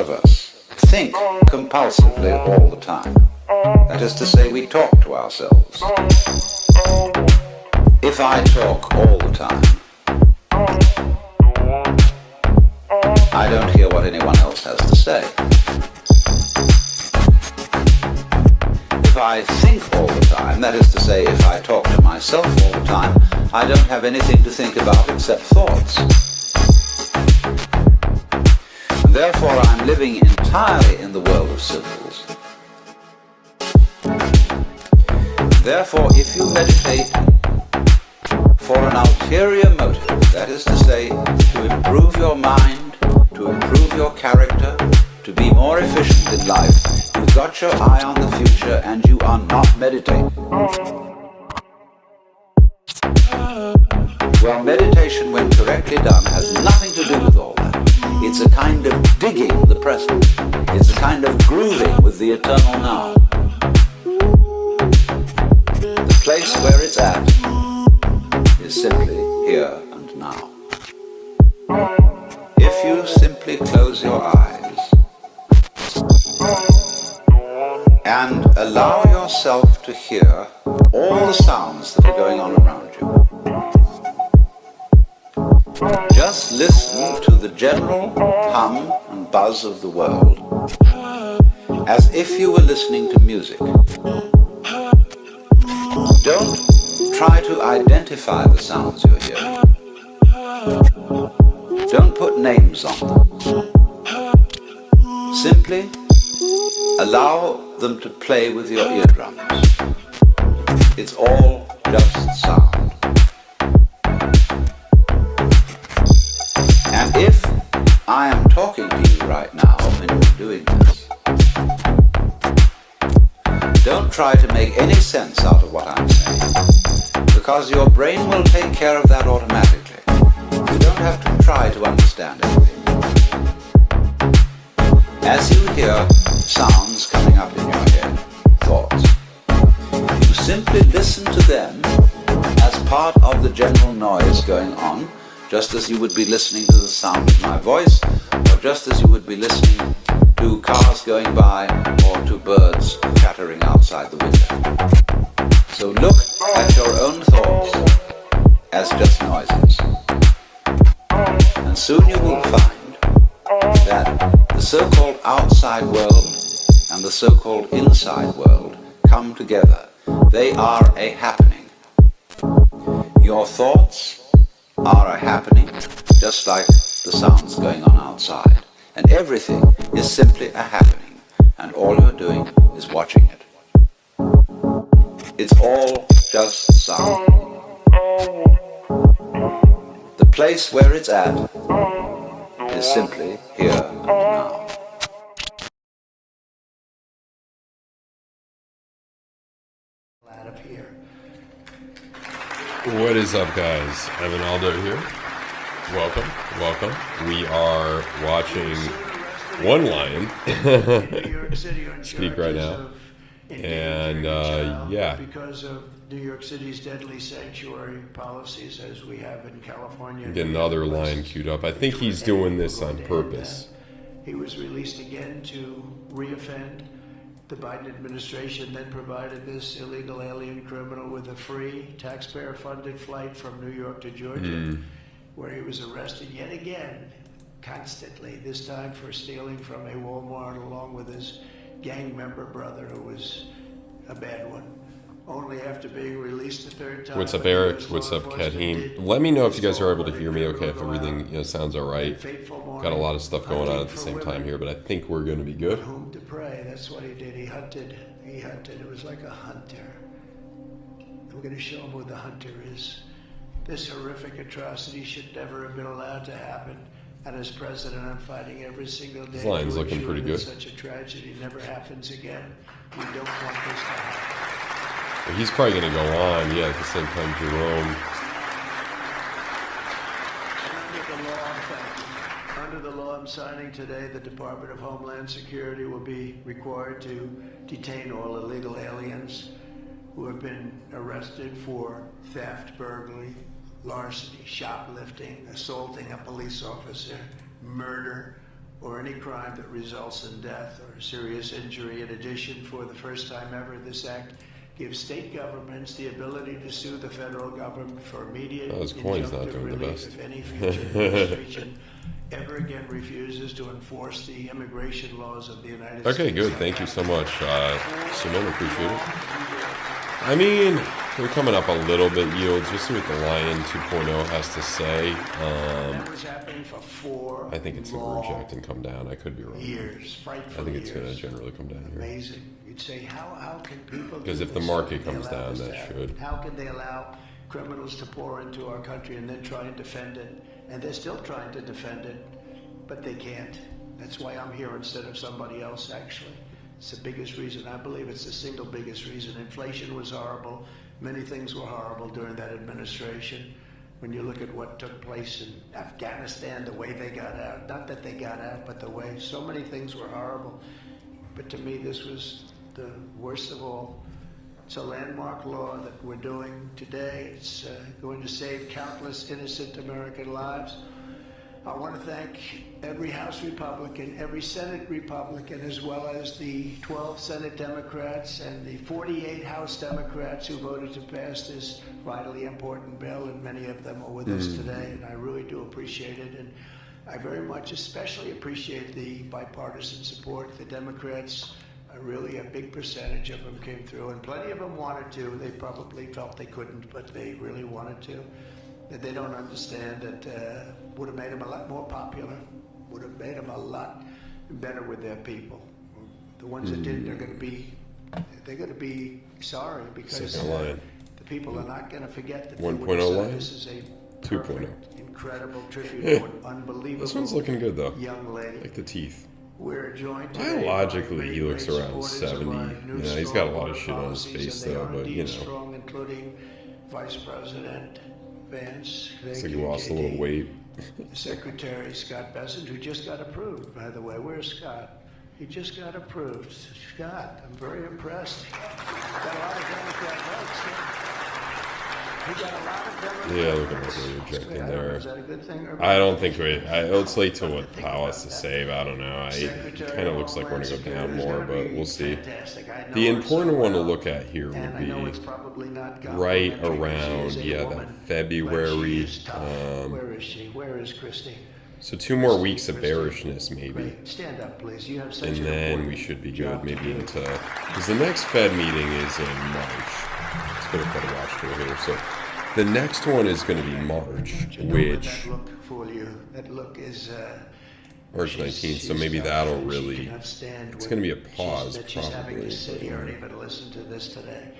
of us think compulsively all the time. That is to say, we talk to ourselves. If I talk all the time, I don't hear what anyone else has to say. If I think all the time, that is to say, if I talk to myself all the time, I don't have anything to think about except thoughts. And therefore, I'm living entirely in the world of symbols. Therefore, if you meditate for an ulterior motive, that is to say, to improve your mind, to improve your character, to be more efficient in life, you've got your eye on the future and you are not meditating. Well, meditation, when correctly done, has nothing to do with all that. It's a kind of digging the present. It's a kind of grooving with the eternal now. The place where it's at is simply here and now. If you simply close your eyes and allow yourself to hear all the sounds that are going on around you, just listen to the general hum and buzz of the world as if you were listening to music. Don't try to identify the sounds you're hearing. Don't put names on them. Simply allow them to play with your eardrums. It's all just sound. And if I am talking to you right now and you're doing this, don't try to make any sense out of what I'm saying, because your brain will take care of that automatically. You don't have to try to understand anything. As you hear sounds coming up in your head, thoughts, you simply listen to them as part of the general noise going on, just as you would be listening to the sound of my voice, or just as you would be listening to cars going by or to birds chattering outside the window. So look at your own thoughts as just noises. And soon you will find that the so-called outside world and the so-called inside world come together. They are a happening. Your thoughts are a happening, just like the sounds going on outside. And everything is simply a happening, and all you're doing is watching it. It's all just sound. The place where it's at is simply here and now. Up here. What is up, guys? Evan Aldo here. Welcome. We are watching one lion speak right now. And yeah. Because of New York City's deadly sanctuary policies, as we have in California. Get another lion queued up. I think he's doing this on purpose. He was released again to reoffend. The Biden administration then provided this illegal alien criminal with a free, taxpayer-funded flight from New York to Georgia, where he was arrested yet again, constantly, this time for stealing from a Walmart along with his gang member brother, who was a bad one. Only after being released a third time. What's up, Eric? What's up, Kathleen? Let me know if you guys are able to hear me okay, if everything sounds all right. Got a lot of stuff going on at the same time here, but I think we're going to be good. Whom to pray. That's what he did. He hunted. It was like a hunter. We're going to show him who the hunter is. This horrific atrocity should never have been allowed to happen. And as president, I'm fighting every single day. This line's looking pretty good. Such a tragedy never happens again. We don't want this to happen. He's probably going to go on, at the same time, Jerome. Under the law I'm signing today, the Department of Homeland Security will be required to detain all illegal aliens who have been arrested for theft, burglary, larceny, shoplifting, assaulting a police officer, murder, or any crime that results in death or serious injury. In addition, for the first time ever, this act gives state governments the ability to sue the federal government for immediate injunctive relief if any future administration ever again refuses to enforce the immigration laws of the United States. Okay, good. Thank you so much, Simone. Appreciate it. I mean, we're coming up a little bit yields. We'll see what the Lion 2.0 has to say. That was happening for 4 I think it's going to reject and come down. I could be wrong. I think it's going to generally come down here. Amazing. You'd say, how can people? Because if the market comes down, that should. How can they allow criminals to pour into our country and then try and defend it? And they're still trying to defend it, but they can't. That's why I'm here instead of somebody else, actually. It's the biggest reason. I believe it's the single biggest reason. Inflation was horrible. Many things were horrible during that administration. When you look at what took place in Afghanistan, the way they got out, not that they got out, but the way so many things were horrible. But to me, this was the worst of all. It's a landmark law that we're doing today. It's going to save countless innocent American lives. I want to thank every House Republican, every Senate Republican, as well as the 12 Senate Democrats and the 48 House Democrats who voted to pass this vitally important bill, and many of them are with us today, and I really do appreciate it. And I very much especially appreciate the bipartisan support. The Democrats, really a big percentage of them came through, and plenty of them wanted to. They probably felt they couldn't, but they really wanted to. That they don't understand that would have made them a lot more popular, would have made them a lot better with their people. The ones that didn't are going to be sorry, because the people are not going to forget that 1.0 line? This is a 2.0. incredible tribute to an unbelievable This one's looking good though. young lady. Like the teeth. We're joined today Biologically, he looks by great around supporters of 70. our new Yeah, he's got a lot of strong shit on his policies, face and they though, are but indeed you know. strong, including Vice President Vance. Looks like he lost a little weight. Secretary Scott Bessent, who just got approved, by the way. Where's Scott? He just got approved. Scott, I'm very impressed. Got a lot of Democrat votes. He got a lot of Democrat Yeah, look at votes. what they're rejecting Is there. that a good thing? Or I don't think let's wait till what Powell has to say. But I don't know. It kind of looks like we're going to go down more, but we'll see. The important one to look at here would be right around, that February. Where is she? Where is Christy? So 2 more weeks of bearishness, maybe. Great. Stand up, please. You have such And an then important we should be job good, to maybe do. into... Because the next Fed meeting is in March. Let's go to Fed Watch tool here. So the next one is going to be March, Don't let which... that look fool you. That look is... March 19th, so maybe that'll really... It's going to be a pause, She's having probably. to sit here and even listen to this today.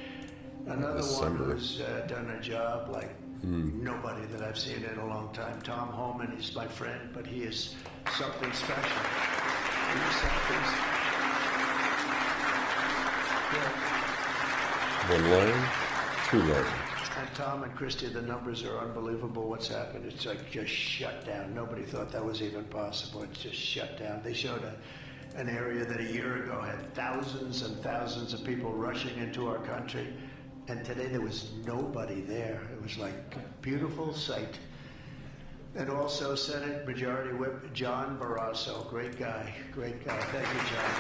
Another December. one who's done a job like nobody that I've seen in a long time. Tom Homan, he's my friend, but he is something special. He's something One line, 2 line. And Tom and Christy, the numbers are unbelievable. What's happened? It's like just shut down. Nobody thought that was even possible. It's just shut down. They showed an area that a year ago had thousands and thousands of people rushing into our country. And today there was nobody there. It was like a beautiful sight. And also Senate Majority Whip John Barrasso. Great guy. Great guy. Thank you, John.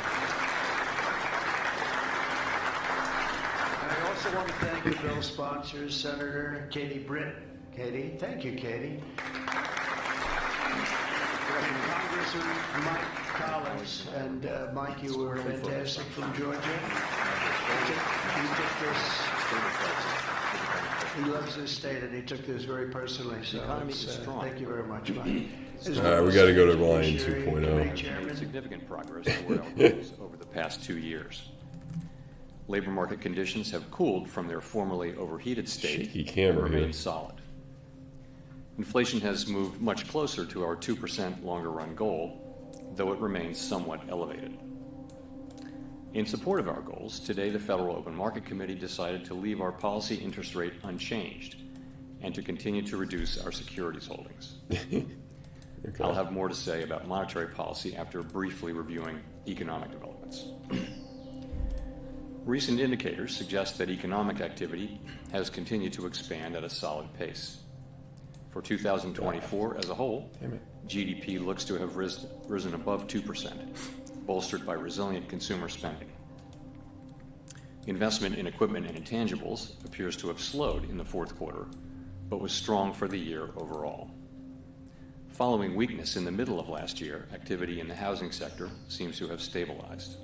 I also want to thank the bill sponsors, Senator Katie Britt. Katie, thank you, Katie. Congressman Mike Collins, and Mike, you were fantastic from Georgia. He took this. He loves this state, and he took this very personally. So thank you very much, Mike. We got to go to line 2.0. Made significant progress toward our goals over the past 2 years. Labor market conditions have cooled from their formerly overheated state Shaky camera and here. remain solid. Inflation has moved much closer to our 2% longer-run goal, though it remains somewhat elevated. In support of our goals, today the Federal Open Market Committee decided to leave our policy interest rate unchanged and to continue to reduce our securities holdings. Okay. I'll have more to say about monetary policy after briefly reviewing economic developments. Recent indicators suggest that economic activity has continued to expand at a solid pace. For 2024 as a whole, GDP looks to have risen above 2%, bolstered by resilient consumer spending. Investment in equipment and intangibles appears to have slowed in the fourth quarter, but was strong for the year overall. Following weakness in the middle of last year, activity in the housing sector seems to have stabilized.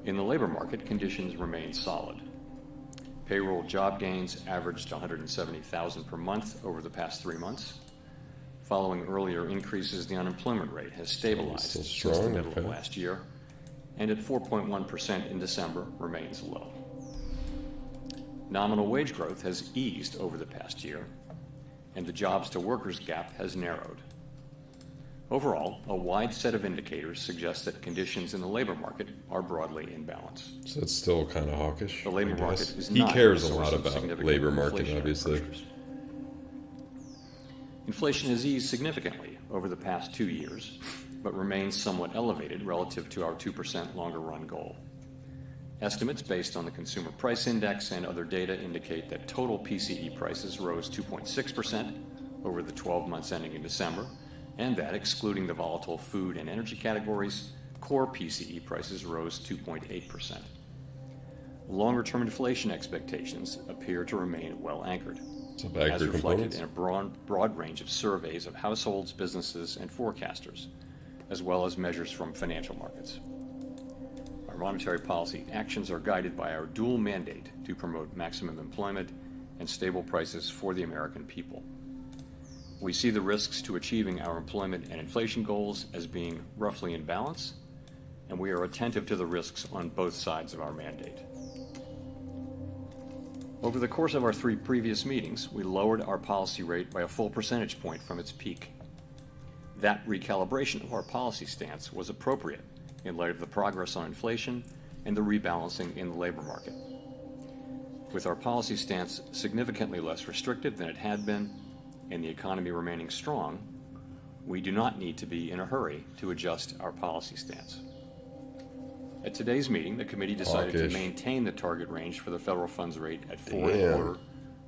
In the labor market, conditions remain solid. Payroll job gains averaged 170,000 per month over the past 3 months. Following earlier increases, the unemployment rate has stabilized since the middle of last year, and at 4.1% in December remains low. Nominal wage growth has eased over the past year, and the jobs-to-workers gap has narrowed. Overall, a wide set of indicators suggest that conditions in the labor market are broadly in balance. So it's still kind of hawkish. The labor market is he not cares a a source lot of about significant labor market, inflationary obviously. pressures. Inflation has eased significantly over the past 2 years, but remains somewhat elevated relative to our 2% longer-run goal. Estimates based on the Consumer Price Index and other data indicate that total PCE prices rose 2.6% over the 12 months ending in December, and that, excluding the volatile food and energy categories, core PCE prices rose 2.8%. Longer-term inflation expectations appear to remain well anchored, as reflected in a broad range of surveys of households, businesses, and forecasters, as well as measures from financial markets. Our monetary policy actions are guided by our dual mandate to promote maximum employment and stable prices for the American people. We see the risks to achieving our employment and inflation goals as being roughly in balance, and we are attentive to the risks on both sides of our mandate. Over the course of our 3 previous meetings, we lowered our policy rate by a full percentage point from its peak. That recalibration of our policy stance was appropriate in light of the progress on inflation and the rebalancing in the labor market. With our policy stance significantly less restrictive than it had been and the economy remaining strong, we do not need to be in a hurry to adjust our policy stance. At today's meeting, the committee decided to maintain the target range for the federal funds rate at 4.25%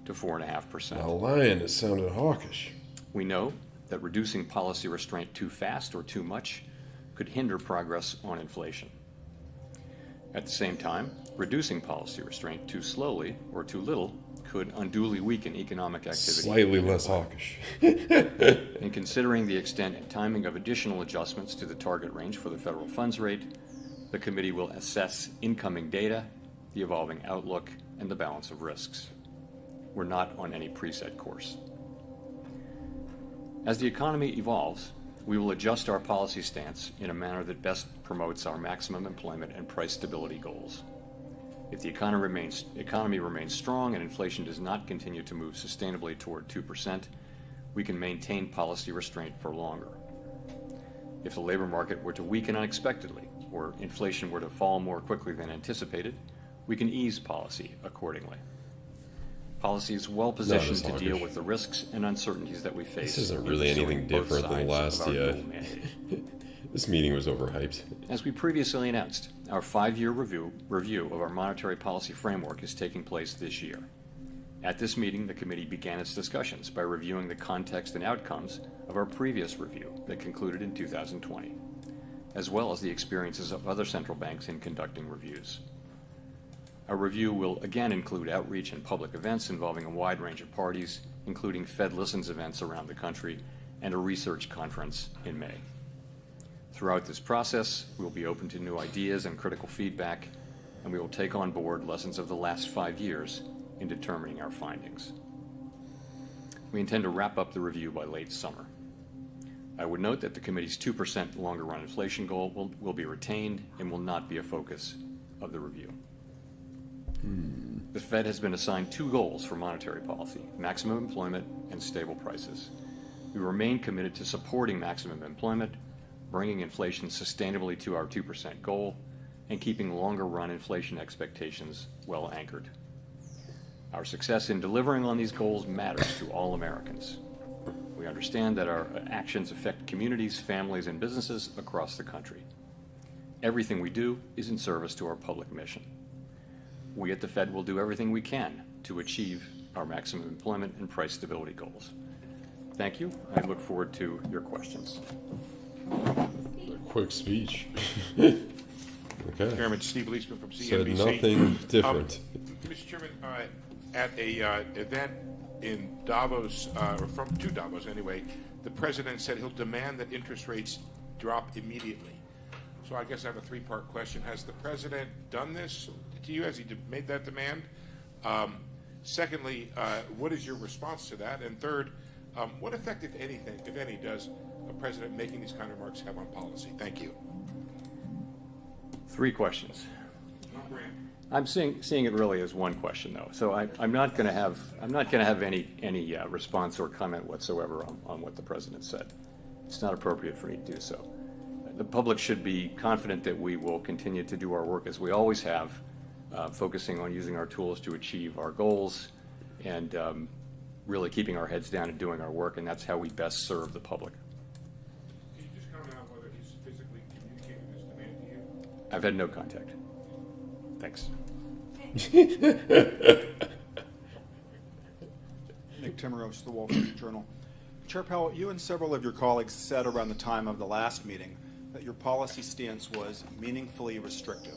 to 4.5%. Now, lying, it sounded hawkish. We know that reducing policy restraint too fast or too much could hinder progress on inflation. At the same time, reducing policy restraint too slowly or too little could unduly weaken economic activity. Slightly less hawkish. In considering the extent and timing of additional adjustments to the target range for the federal funds rate, the committee will assess incoming data, the evolving outlook, and the balance of risks. We're not on any preset course. As the economy evolves, we will adjust our policy stance in a manner that best promotes our maximum employment and price stability goals. If the economy remains strong and inflation does not continue to move sustainably toward 2%, we can maintain policy restraint for longer. If the labor market were to weaken unexpectedly, or inflation were to fall more quickly than anticipated, we can ease policy accordingly. Policy is well positioned to deal with the risks and uncertainties that we face. This isn't really anything different than last year. This meeting was overhyped. As we previously announced, our 5-year review of our monetary policy framework is taking place this year. At this meeting, the committee began its discussions by reviewing the context and outcomes of our previous review that concluded in 2020, as well as the experiences of other central banks in conducting reviews. Our review will again include outreach and public events involving a wide range of parties, including Fed Listens events around the country and a research conference in May. Throughout this process, we will be open to new ideas and critical feedback, and we will take on board lessons of the last 5 years in determining our findings. We intend to wrap up the review by late summer. I would note that the committee's 2% longer-run inflation goal will be retained and will not be a focus of the review. The Fed has been assigned 2 goals for monetary policy: maximum employment and stable prices. We remain committed to supporting maximum employment, bringing inflation sustainably to our 2% goal, and keeping longer-run inflation expectations well anchored. Our success in delivering on these goals matters to all Americans. We understand that our actions affect communities, families, and businesses across the country. Everything we do is in service to our public mission. We at the Fed will do everything we can to achieve our maximum employment and price stability goals. Thank you. I look forward to your questions. A quick speech. Okay. Chairman Steve Leisman from CNBC. Said nothing different. Mr. Chairman, at a event in Davos, or to Davos anyway, the president said he'll demand that interest rates drop immediately. So I guess I have a three-part question. Has the president done this to you? Has he made that demand? Secondly, what is your response to that? And third, what effect, if anything, if any, does a president making these kind of remarks have on policy? Thank you. Three questions. I'm seeing it really as one question, though. So I'm not going to have any response or comment whatsoever on what the president said. It's not appropriate for me to do so. The public should be confident that we will continue to do our work as we always have, focusing on using our tools to achieve our goals and really keeping our heads down and doing our work, and that's how we best serve the public. Can you just comment on whether he's physically communicated this demand to you? I've had no contact. Thanks. Nick Timmeros, The Wall Street Journal. Chair Powell, you and several of your colleagues said around the time of the last meeting that your policy stance was meaningfully restrictive.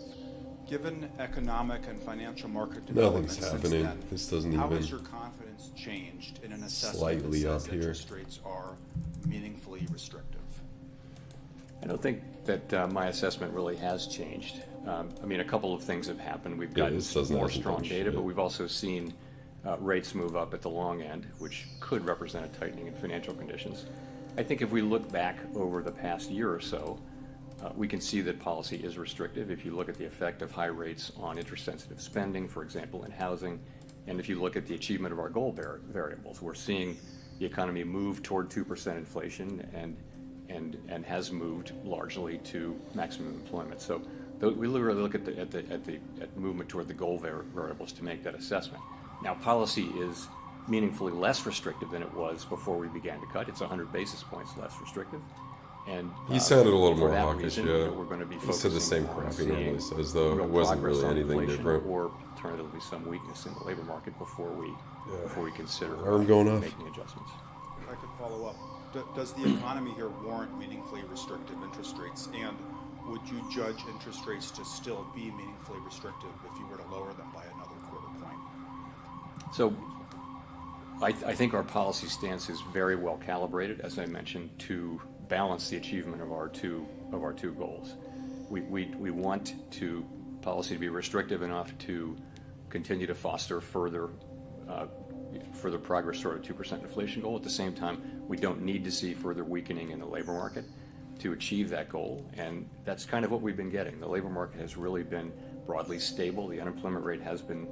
Given economic and financial market developments Nothing's since happening. then, This doesn't how even has your confidence changed in an assessment slightly that says up here. interest rates are meaningfully restrictive? I don't think that my assessment really has changed. I mean, a couple of things have happened. We've gotten this doesn't more have strong much, data, yeah. but we've also seen rates move up at the long end, which could represent a tightening in financial conditions. I think if we look back over the past year or so, we can see that policy is restrictive. If you look at the effect of high rates on interest-sensitive spending, for example, in housing, and if you look at the achievement of our goal variables, we're seeing the economy move toward 2% inflation and has moved largely to maximum employment. So we literally look at movement toward the goal variables to make that assessment. Now, policy is meaningfully less restrictive than it was before we began to cut. It's 100 basis points less restrictive. And He sounded a little for more that hawkish, reason, yeah. we're going to be He said the focusing same on crap he seeing normally says, though. real It wasn't progress really on anything inflation, different. or alternatively some weakness in the labor market before we consider Arm going off. making adjustments. If I could follow up, does the economy here warrant meaningfully restrictive interest rates? And would you judge interest rates to still be meaningfully restrictive if you were to lower them by another quarter point? So I think our policy stance is very well calibrated, as I mentioned, to balance the achievement of our two goals. We want policy to be restrictive enough to continue to foster further progress toward a 2% inflation goal. At the same time, we don't need to see further weakening in the labor market to achieve that goal, and that's kind of what we've been getting. The labor market has really been broadly stable. The unemployment rate has been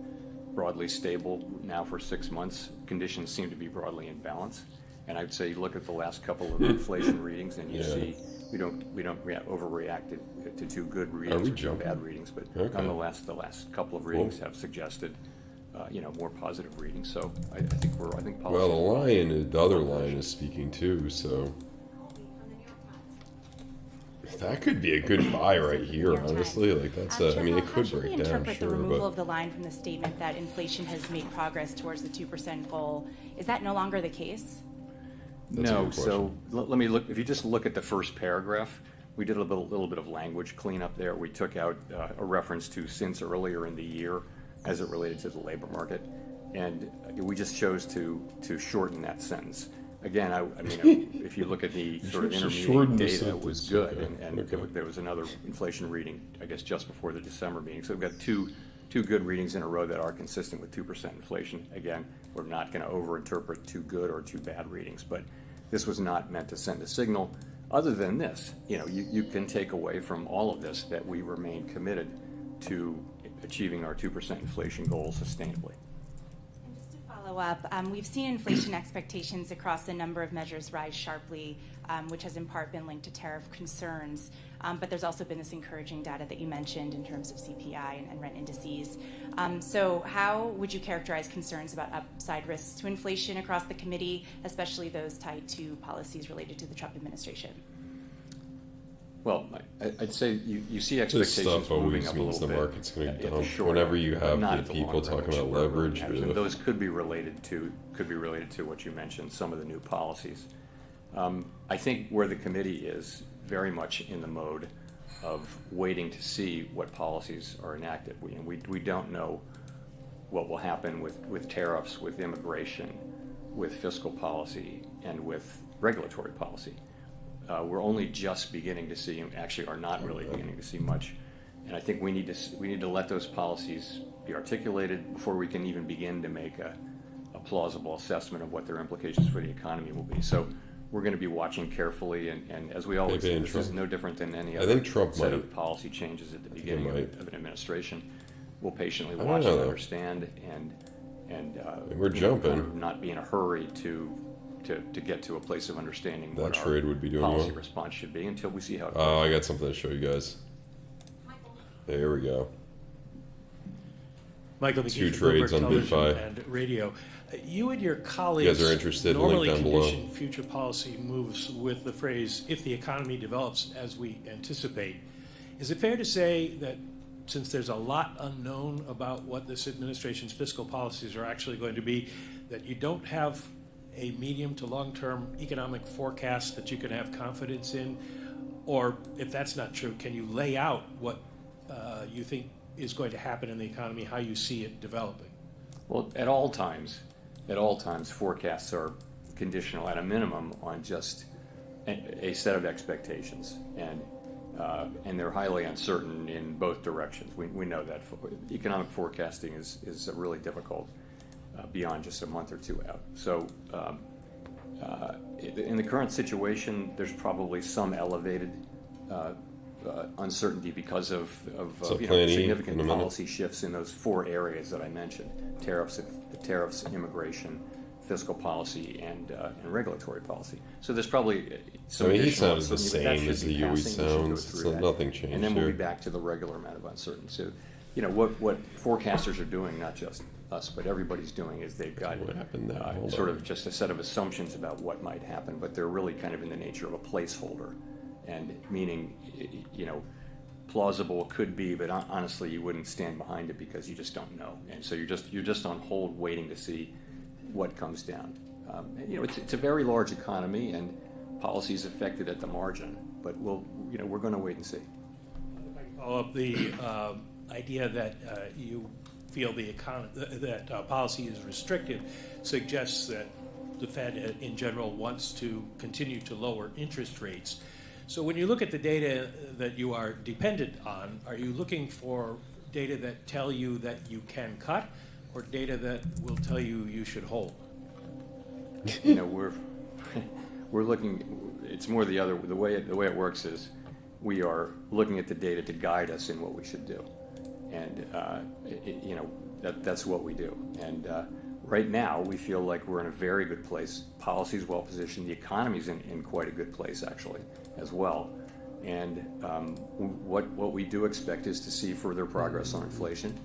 broadly stable now for 6 months. Conditions seem to be broadly in balance, and I'd say you look at the last couple of inflation readings, and you see we don't overreact to two good readings or two bad readings, but nonetheless, the last couple of readings have suggested more positive readings. So I think policy. Well, the other line is speaking too, so that could be a good buy right here, honestly. Like that's I mean, it could break down, interpret the sure, removal but of the line from the statement that inflation has made progress towards the 2% goal? Is that no longer the case? That's a No. good So let me look. If you just look at the first paragraph, we did a little bit of language cleanup there. We took out a reference to since earlier in the year as it related to the labor market, and we just chose to shorten that sentence. Again, I mean, if you look at the sort of intermediate data, it was good, and there was another inflation reading, I guess, just before the December meeting. So we've got two good readings in a row that are consistent with 2% inflation. Again, we're not going to overinterpret two good or two bad readings, but this was not meant to send a signal. Other than this, you can take away from all of this that we remain committed to achieving our 2% inflation goal sustainably. Follow up. We've seen inflation expectations across a number of measures rise sharply, which has in part been linked to tariff concerns. But there's also been this encouraging data that you mentioned in terms of CPI and rent indices. So how would you characterize concerns about upside risks to inflation across the committee, especially those tied to policies related to the Trump administration? Well, I'd say you see This expectations stuff moving always up a means little the bit market's going at to the dump. short Whenever end, you but have not the at the people long talking run, about which is where it really leverage, matters. And those could be related to what you mentioned, some of the new policies. I think where the committee is very much in the mode of waiting to see what policies are enacted. We don't know what will happen with tariffs, with immigration, with fiscal policy, and with regulatory policy. We're only just beginning to see, actually are not really beginning to see much. And I think we need to let those policies be articulated before we can even begin to make a plausible assessment of what their implications for the economy will be. So we're going to be watching carefully, and as we always do, this is no different than any other set of policy changes at the beginning of an administration. We'll patiently watch and understand, and we're jumping. Kind of not be in a hurry to get to a place of understanding That what trade our would be doing policy well. response should be until we see how it goes. Oh, I got something to show you guys. There we go. Michael, Two McKee, trades Bloomberg on Television BYDFI. and radio. You and your colleagues are interested, normally link down below. condition future policy moves with the phrase, if the economy develops as we anticipate. Is it fair to say that since there's a lot unknown about what this administration's fiscal policies are actually going to be, that you don't have a medium to long-term economic forecast that you can have confidence in? Or if that's not true, can you lay out what you think is going to happen in the economy, how you see it developing? Well, at all times, forecasts are conditional at a minimum on just a set of expectations, and they're highly uncertain in both directions. We know that economic forecasting is really difficult beyond just a month or two out. So in the current situation, there's probably some elevated uncertainty because of significant policy shifts in those four areas that I mentioned: tariffs, immigration, fiscal policy, and regulatory policy. So there's probably some. He additional sounds the uncertainty, but same as he always sounds. So nothing changed and then we'll here. be back to the regular amount of uncertainty. So, what forecasters are doing, not just us, but everybody's doing, is they've got sort of just a set of assumptions about what might happen, but they're really kind of in the nature of a placeholder, and meaning, plausible could be, but honestly, you wouldn't stand behind it because you just don't know, and so you're just on hold, waiting to see what comes down. It's a very large economy, and policy is affected at the margin, but we're going to wait and see. Follow up the idea that you feel that policy is restrictive suggests that the Fed in general wants to continue to lower interest rates. So when you look at the data that you are dependent on, are you looking for data that tell you that you can cut, or data that will tell you should hold? We're looking. It's more the other. The way it works is we are looking at the data to guide us in what we should do, and that's what we do. And right now, we feel like we're in a very good place. Policy is well positioned. The economy's in quite a good place, actually, as well. And what we do expect is to see further progress on inflation.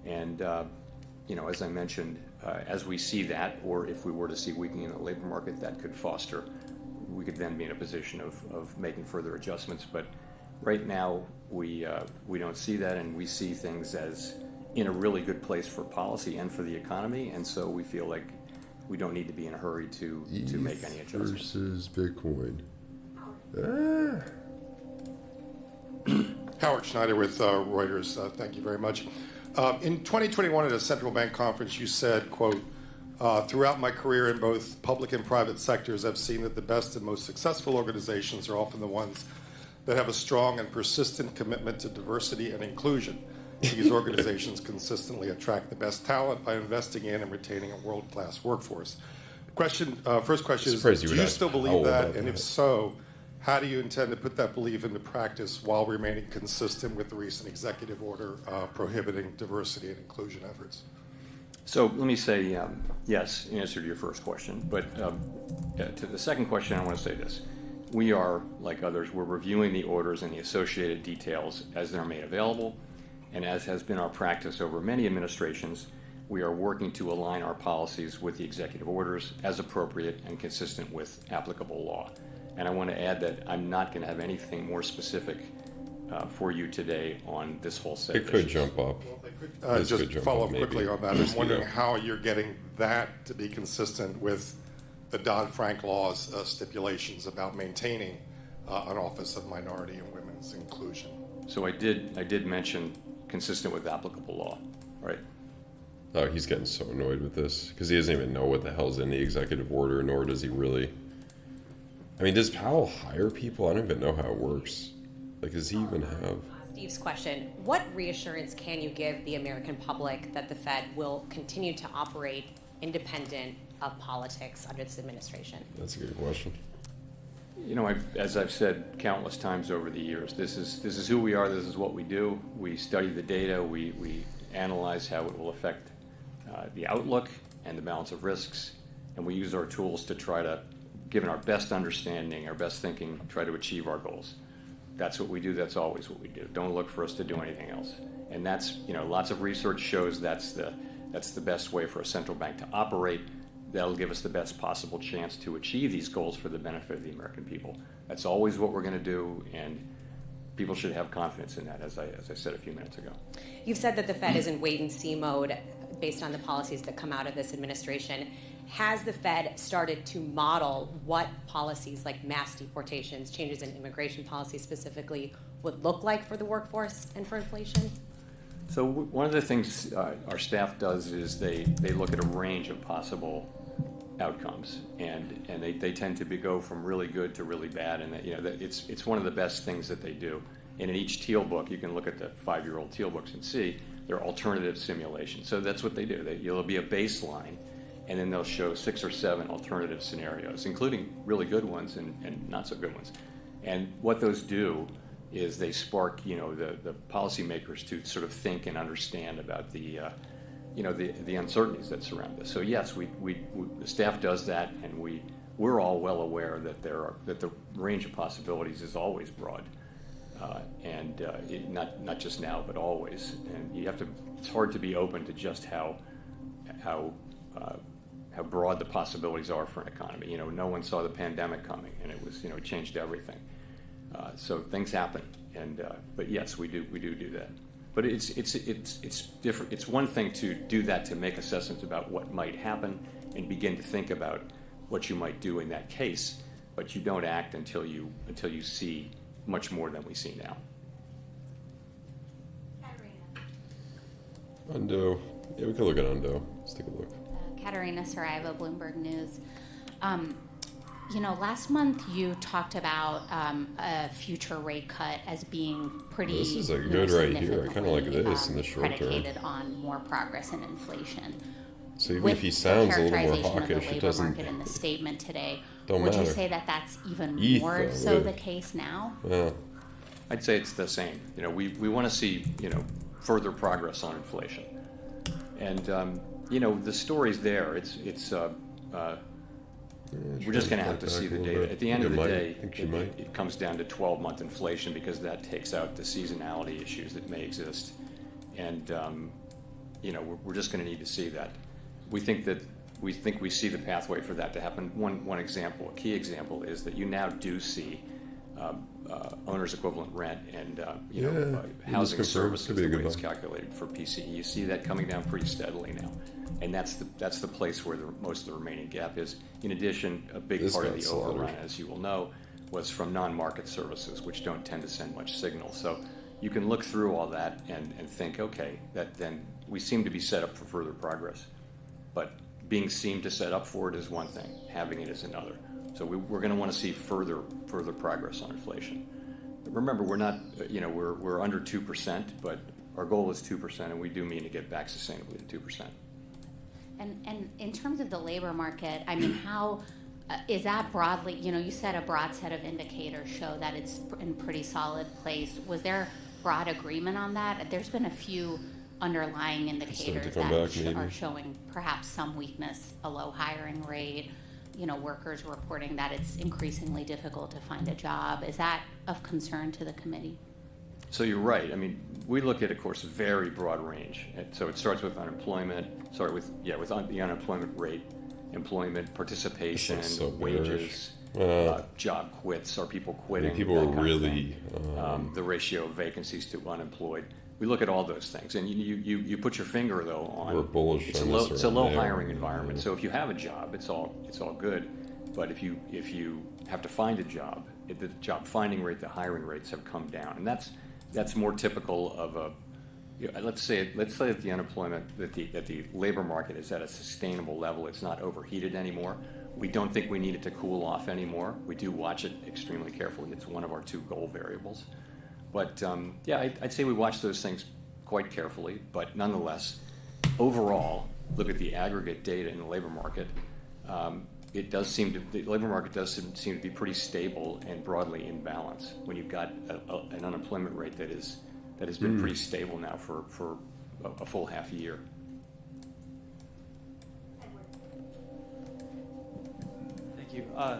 And as I mentioned, as we see that, or if we were to see weakening in the labor market, that could foster. We could then be in a position of making further adjustments. But right now, we don't see that, and we see things as in a really good place for policy and for the economy, and so we feel like we don't need to be in a hurry to make any adjustments. Versus Bitcoin. Howard Schneider with Reuters. Thank you very much. In 2021 at a central bank conference, you said, quote, throughout my career in both public and private sectors, I've seen that the best and most successful organizations are often the ones that have a strong and persistent commitment to diversity and inclusion. These organizations consistently attract the best talent by investing in and retaining a world-class workforce. First question is, do you still believe that? And if so, how do you intend to put that belief into practice while remaining consistent with the recent executive order prohibiting diversity and inclusion efforts? So let me say yes in answer to your first question. But to the second question, I want to say this. We are, like others, we're reviewing the orders and the associated details as they're made available. And as has been our practice over many administrations, we are working to align our policies with the executive orders as appropriate and consistent with applicable law. And I want to add that I'm not going to have anything more specific for you today on this whole set. It could jump up. Just follow up quickly on that. I'm wondering Yeah. how you're getting that to be consistent with the Dodd-Frank law's stipulations about maintaining an Office of Minority and Women's Inclusion. So I did mention consistent with applicable law, right? Oh, he's getting so annoyed with this because he doesn't even know what the hell's in the executive order, nor does he really. I mean, does Powell hire people? I don't even know how it works. Like, does he even have? Steve's question, what reassurance can you give the American public that the Fed will continue to operate independent of politics under this administration? That's a good question. You know, as I've said countless times over the years, this is who we are. This is what we do. We study the data. We analyze how it will affect the outlook and the balance of risks, and we use our tools to try to, given our best understanding, our best thinking, try to achieve our goals. That's what we do. That's always what we do. Don't look for us to do anything else. And that's, you know, lots of research shows that's the best way for a central bank to operate. That'll give us the best possible chance to achieve these goals for the benefit of the American people. That's always what we're going to do, and people should have confidence in that, as I said a few minutes ago. You've said that the Fed is in wait-and-see mode based on the policies that come out of this administration. Has the Fed started to model what policies like mass deportations, changes in immigration policy specifically, would look like for the workforce and for inflation? So one of the things our staff does is they look at a range of possible outcomes, and they tend to go from really good to really bad, and it's one of the best things that they do. And in each teal book, you can look at the 5-year-old teal books and see they're alternative simulations. So that's what they do. There'll be a baseline, and then they'll show 6 or 7 alternative scenarios, including really good ones and not so good ones. And what those do is they spark, the policymakers to sort of think and understand about the uncertainties that surround this. So yes, the staff does that, and we're all well aware that that the range of possibilities is always broad, not just now, but always. And it's hard to be open to just how broad the possibilities are for an economy. No one saw the pandemic coming, and it changed everything. So things happen, but yes, we do that. But it's different. It's one thing to do that, to make assessments about what might happen and begin to think about what you might do in that case. But you don't act until you see much more than we see now. Undo. Yeah, we could look at Undo. Let's take a look. Katerina Saraiva, Bloomberg News. Last month you talked about a future rate cut as being pretty. This is a good right here. I kind of like this in the short term. Predicated on more progress in inflation. So even if he sounds a little more hawkish, it doesn't. Market in the statement today. Don't Would matter. you say that that's even more though, so yeah. the case now? Yeah. I'd say it's the same. We want to see further progress on inflation, and the story's there. We're just going to have to see the data. At the end of the day, it comes down to 12-month inflation, because that takes out the seasonality issues that may exist, and we're just going to need to see that. We think we see the pathway for that to happen. One example, a key example, is that you now do see owner's equivalent rent and housing services, the way it's calculated for PCE. You see that coming down pretty steadily now, and that's the place where most of the remaining gap is. In addition, a big part of the overrun, as you will know, was from non-market services, which don't tend to send much signal. So you can look through all that and think, okay, then we seem to be set up for further progress. But being seen to set up for it is one thing, having it is another. So we're going to want to see further progress on inflation. Remember, we're not, we're under 2%, but our goal is 2%, and we do mean to get back sustainably to 2%. And in terms of the labor market, I mean, how is that broadly? You said a broad set of indicators show that it's in pretty solid place. Was there broad agreement on that? There's been a few underlying indicators that are showing perhaps some weakness, a low hiring rate, workers reporting that it's increasingly difficult to find a job. Is that of concern to the committee? So you're right. I mean, we look at, of course, a very broad range. And so it starts with the unemployment rate, employment participation, wages, job quits? Are people quitting? People that are kind of really thing. The ratio of vacancies to unemployed. We look at all those things, and you put your finger though on we're bullish it's on a low, this it's a around low there. hiring environment. So if you have a job, it's all good. But if you have to find a job, the job finding rate, the hiring rates have come down, and that's more typical of a. Let's say that the unemployment, that the labor market is at a sustainable level. It's not overheated anymore. We don't think we need it to cool off anymore. We do watch it extremely carefully. It's one of our 2 goal variables. But I'd say we watch those things quite carefully. But nonetheless, overall, look at the aggregate data in the labor market. The labor market does seem to be pretty stable and broadly in balance when you've got an unemployment rate that has been pretty stable now for a full half a year.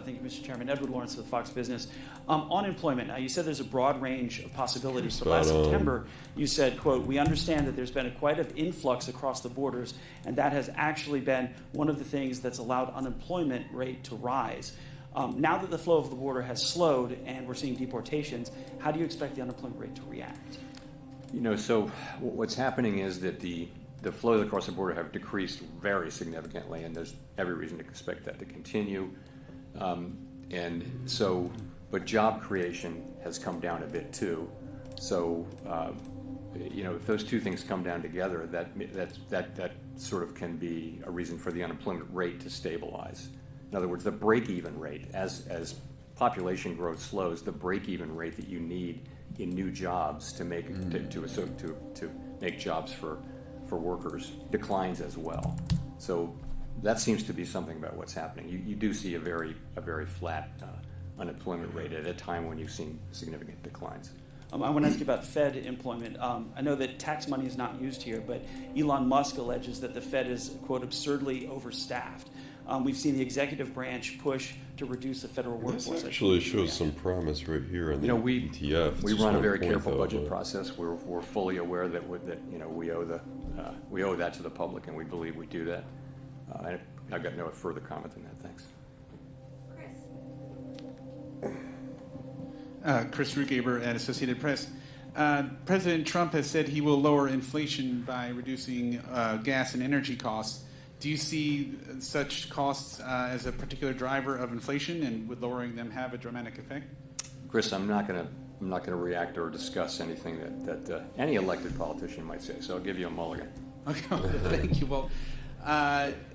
Thank you, Mr. Chairman. Edward Lawrence with Fox Business. On employment, now you said there's a broad range of possibilities. So last September, you said, quote, "We understand that there's been quite an influx across the borders, and that has actually been one of the things that's allowed unemployment rate to rise. Now that the flow of the border has slowed and we're seeing deportations, how do you expect the unemployment rate to react?" So what's happening is that the flows across the border have decreased very significantly, and there's every reason to expect that to continue. But job creation has come down a bit too. So, if those 2 things come down together, that sort of can be a reason for the unemployment rate to stabilize. In other words, the break-even rate, as population growth slows, the break-even rate that you need in new jobs to make to make jobs for workers declines as well. So that seems to be something about what's happening. You do see a very flat unemployment rate at a time when you've seen significant declines. I want to ask you about Fed employment. I know that tax money is not used here, but Elon Musk alleges that the Fed is, quote, absurdly overstaffed. We've seen the executive branch push to reduce the federal workforce. This actually shows some promise right here on the ETF. We run a very careful budget process. We're fully aware that we owe that to the public, and we believe we do that. I've got no further comment than that. Thanks. Chris Rugaber at Associated Press. President Trump has said he will lower inflation by reducing gas and energy costs. Do you see such costs as a particular driver of inflation, and would lowering them have a dramatic effect? Chris, I'm not going to react or discuss anything that any elected politician might say. So I'll give you a mulligan. Okay, thank you. Well,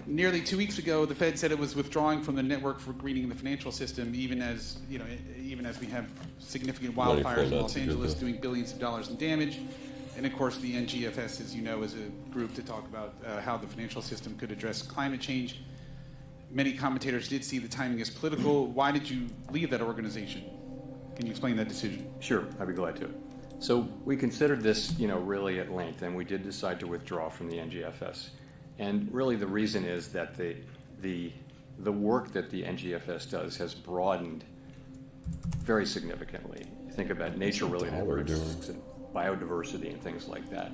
nearly 2 weeks ago, the Fed said it was withdrawing from the network for greening the financial system, even as we have significant wildfires in Los Angeles doing billions of dollars in damage. And of course, the NGFS, as you know, is a group to talk about how the financial system could address climate change. Many commentators did see the timing as political. Why did you leave that organization? Can you explain that decision? Sure, I'd be glad to. So we considered this, really at length, and we did decide to withdraw from the NGFS. And really, the reason is that the work that the NGFS does has broadened very significantly. Think about nature-related risks and biodiversity and things like that.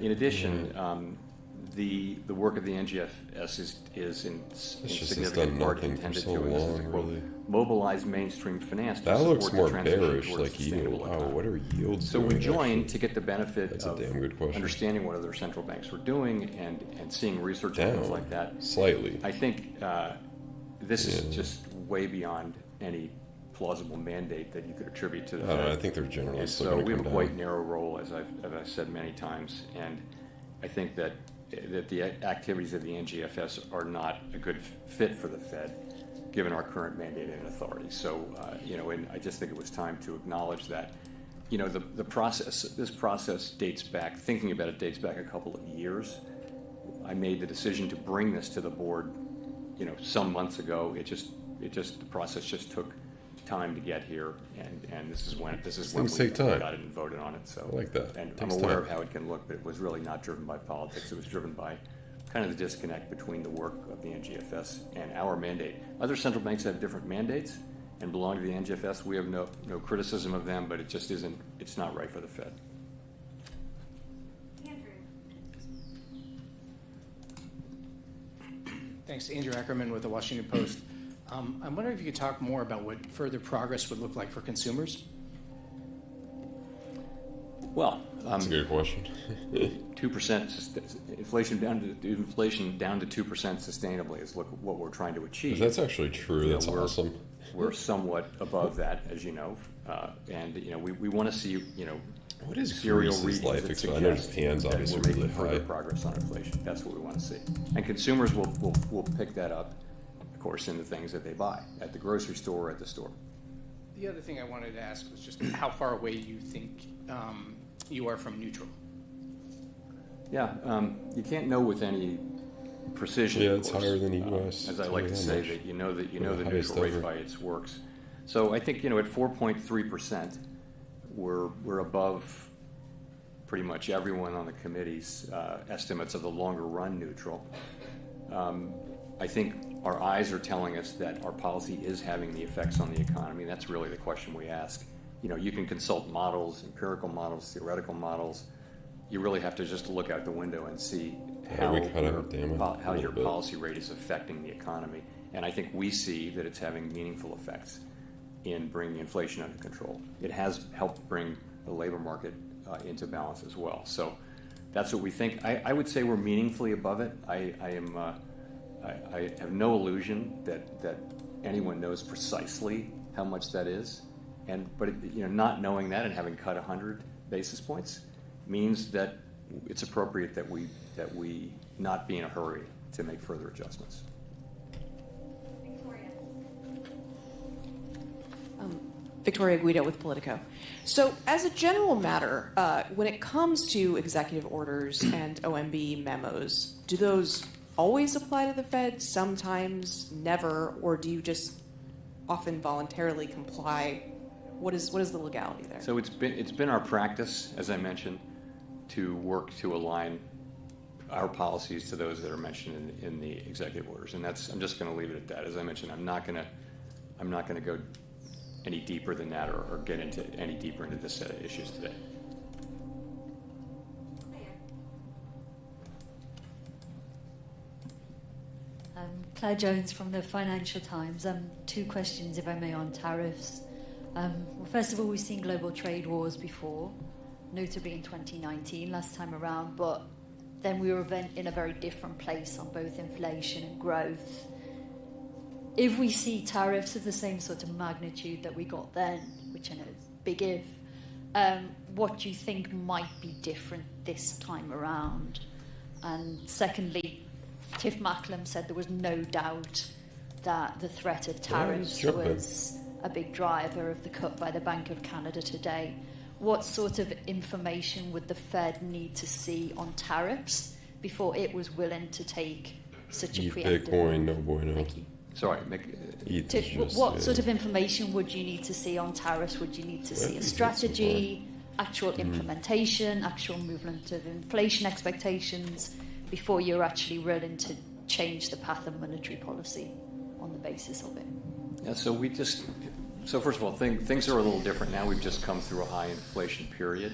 In addition, the work of the NGFS is in significant part intended to mobilize mainstream finance to support looks more the transition bearish, towards like sustainable economy. what are yields So we doing, joined actually? to get the benefit of understanding what other central banks were doing and seeing research and things like that. Slightly. I think this is just way beyond any plausible mandate that you could attribute to the Fed. I think they're generally still so going to we have come a quite down. narrow role, as I've said many times, and I think that the activities of the NGFS are not a good fit for the Fed, given our current mandate and authority. So, and I just think it was time to acknowledge that, the process, this process dates back a couple of years. I made the decision to bring this to the board, some months ago. The process just took time to get here, and this is when we got it and voted on it. So I like that. And I'm aware of how it can look, but it was really not driven by politics. It was driven by kind of the disconnect between the work of the NGFS and our mandate. Other central banks have different mandates and belong to the NGFS. We have no criticism of them, but it just isn't. It's not right for the Fed. Thanks, Andrew Ackerman with the Washington Post. I'm wondering if you could talk more about what further progress would look like for consumers. Well, that's a good question. 2% inflation down to 2% sustainably is what we're trying to achieve. If that's actually true, that's awesome. We're somewhat above that, as you know, and we want to see what is serial Greece's readings life that expectancy? I know suggest Japan's that obviously we're making really further high. progress on inflation. That's what we want to see, and consumers will pick that up, of course, in the things that they buy at the grocery store or at the store. The other thing I wanted to ask was just how far away you think you are from neutral. Yeah, you can't know with any precision. Yeah, it's higher than the U.S. As I like to say, that you know the neutral rate by its works. So I think at 4.3%, we're above pretty much everyone on the committee's estimates of the longer run neutral. I think our eyes are telling us that our policy is having the effects on the economy. That's really the question we ask. You can consult models, empirical models, theoretical models. You really have to just look out the window and see how your policy rate is affecting the economy. And I think we see that it's having meaningful effects in bringing inflation under control. It has helped bring the labor market into balance as well. So that's what we think. I would say we're meaningfully above it. I have no illusion that anyone knows precisely how much that is. But not knowing that and having cut 100 basis points means that it's appropriate that we not be in a hurry to make further adjustments. Victoria Guido with Politico. So as a general matter, when it comes to executive orders and OMB memos, do those always apply to the Fed, sometimes never, or do you just often voluntarily comply? What is the legality there? So it's been our practice, as I mentioned, to work to align our policies to those that are mentioned in the executive orders, and I'm just going to leave it at that. As I mentioned, I'm not going to go any deeper than that or get into any deeper into this set of issues today. Claire Jones from the Financial Times. Two questions, if I may, on tariffs. Well, first of all, we've seen global trade wars before, notably in 2019, last time around, but then we were in a very different place on both inflation and growth. If we see tariffs of the same sort of magnitude that we got then, which I know is big if, what do you think might be different this time around? And secondly, Tiff Macklem said there was no doubt that the threat of tariffs was a big driver of the cut by the Bank of Canada today. What sort of information would the Fed need to see on tariffs before it was willing to take such a preemptive Bitcoin, no bueno. Thank you. Sorry, what sort of information would you need to see on tariffs? Would you need to see a strategy, actual implementation, actual movement of inflation expectations before you're actually willing to change the path of monetary policy on the basis of it? Yeah, so first of all, things are a little different now. We've just come through a high inflation period,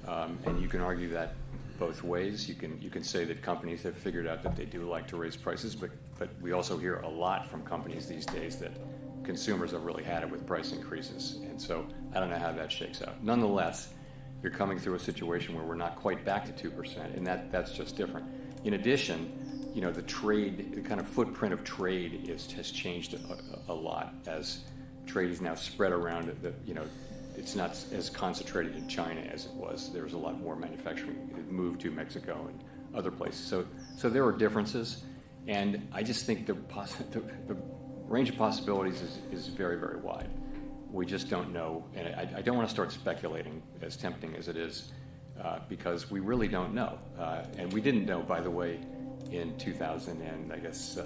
and you can argue that both ways. You can say that companies have figured out that they do like to raise prices, but we also hear a lot from companies these days that consumers have really had it with price increases, and so I don't know how that shakes out. Nonetheless, you're coming through a situation where we're not quite back to 2%, and that's just different. In addition, the kind of footprint of trade has changed a lot as trade is now spread around. It's not as concentrated in China as it was. There was a lot more manufacturing. It moved to Mexico and other places. So there are differences, and I just think the range of possibilities is very, very wide. We just don't know, and I don't want to start speculating, as tempting as it is, because we really don't know. And we didn't know, by the way, in 2000 and I guess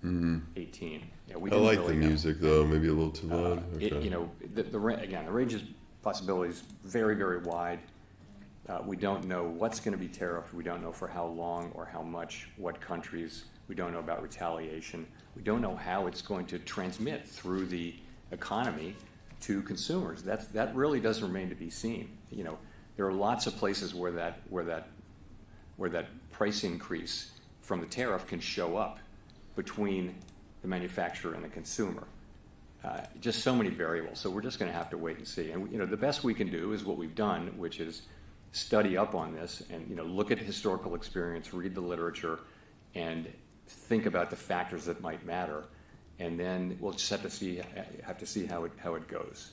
18. Yeah, we I like really the music though, maybe a little too loud. Okay. The range of possibilities very, very wide. We don't know what's going to be tariffed. We don't know for how long or how much, what countries. We don't know about retaliation. We don't know how it's going to transmit through the economy to consumers. That really does remain to be seen. There are lots of places where that price increase from the tariff can show up between the manufacturer and the consumer. Just so many variables. So we're just going to have to wait and see. And the best we can do is what we've done, which is study up on this and look at historical experience, read the literature, and think about the factors that might matter. And then we'll just have to see how it goes.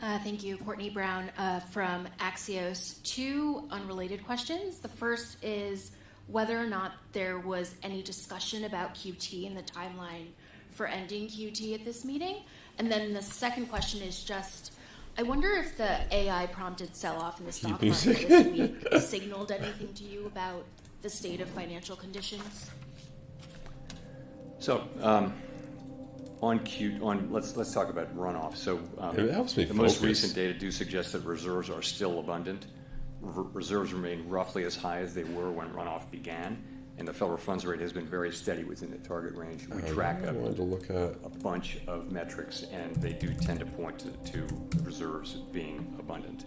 Thank you. Courtney Brown from Axios. Two unrelated questions. The first is whether or not there was any discussion about QT and the timeline for ending QT at this meeting. And then the second question is just, I wonder if the AI-prompted sell-off in the stock market this week signaled anything to you about the state of financial conditions? So, let's talk about runoff. So, it helps me the most focus. recent data do suggest that reserves are still abundant. Reserves remain roughly as high as they were when runoff began, and the federal funds rate has been very steady within the target range. We track a bunch of metrics, and they do tend to point to reserves being abundant.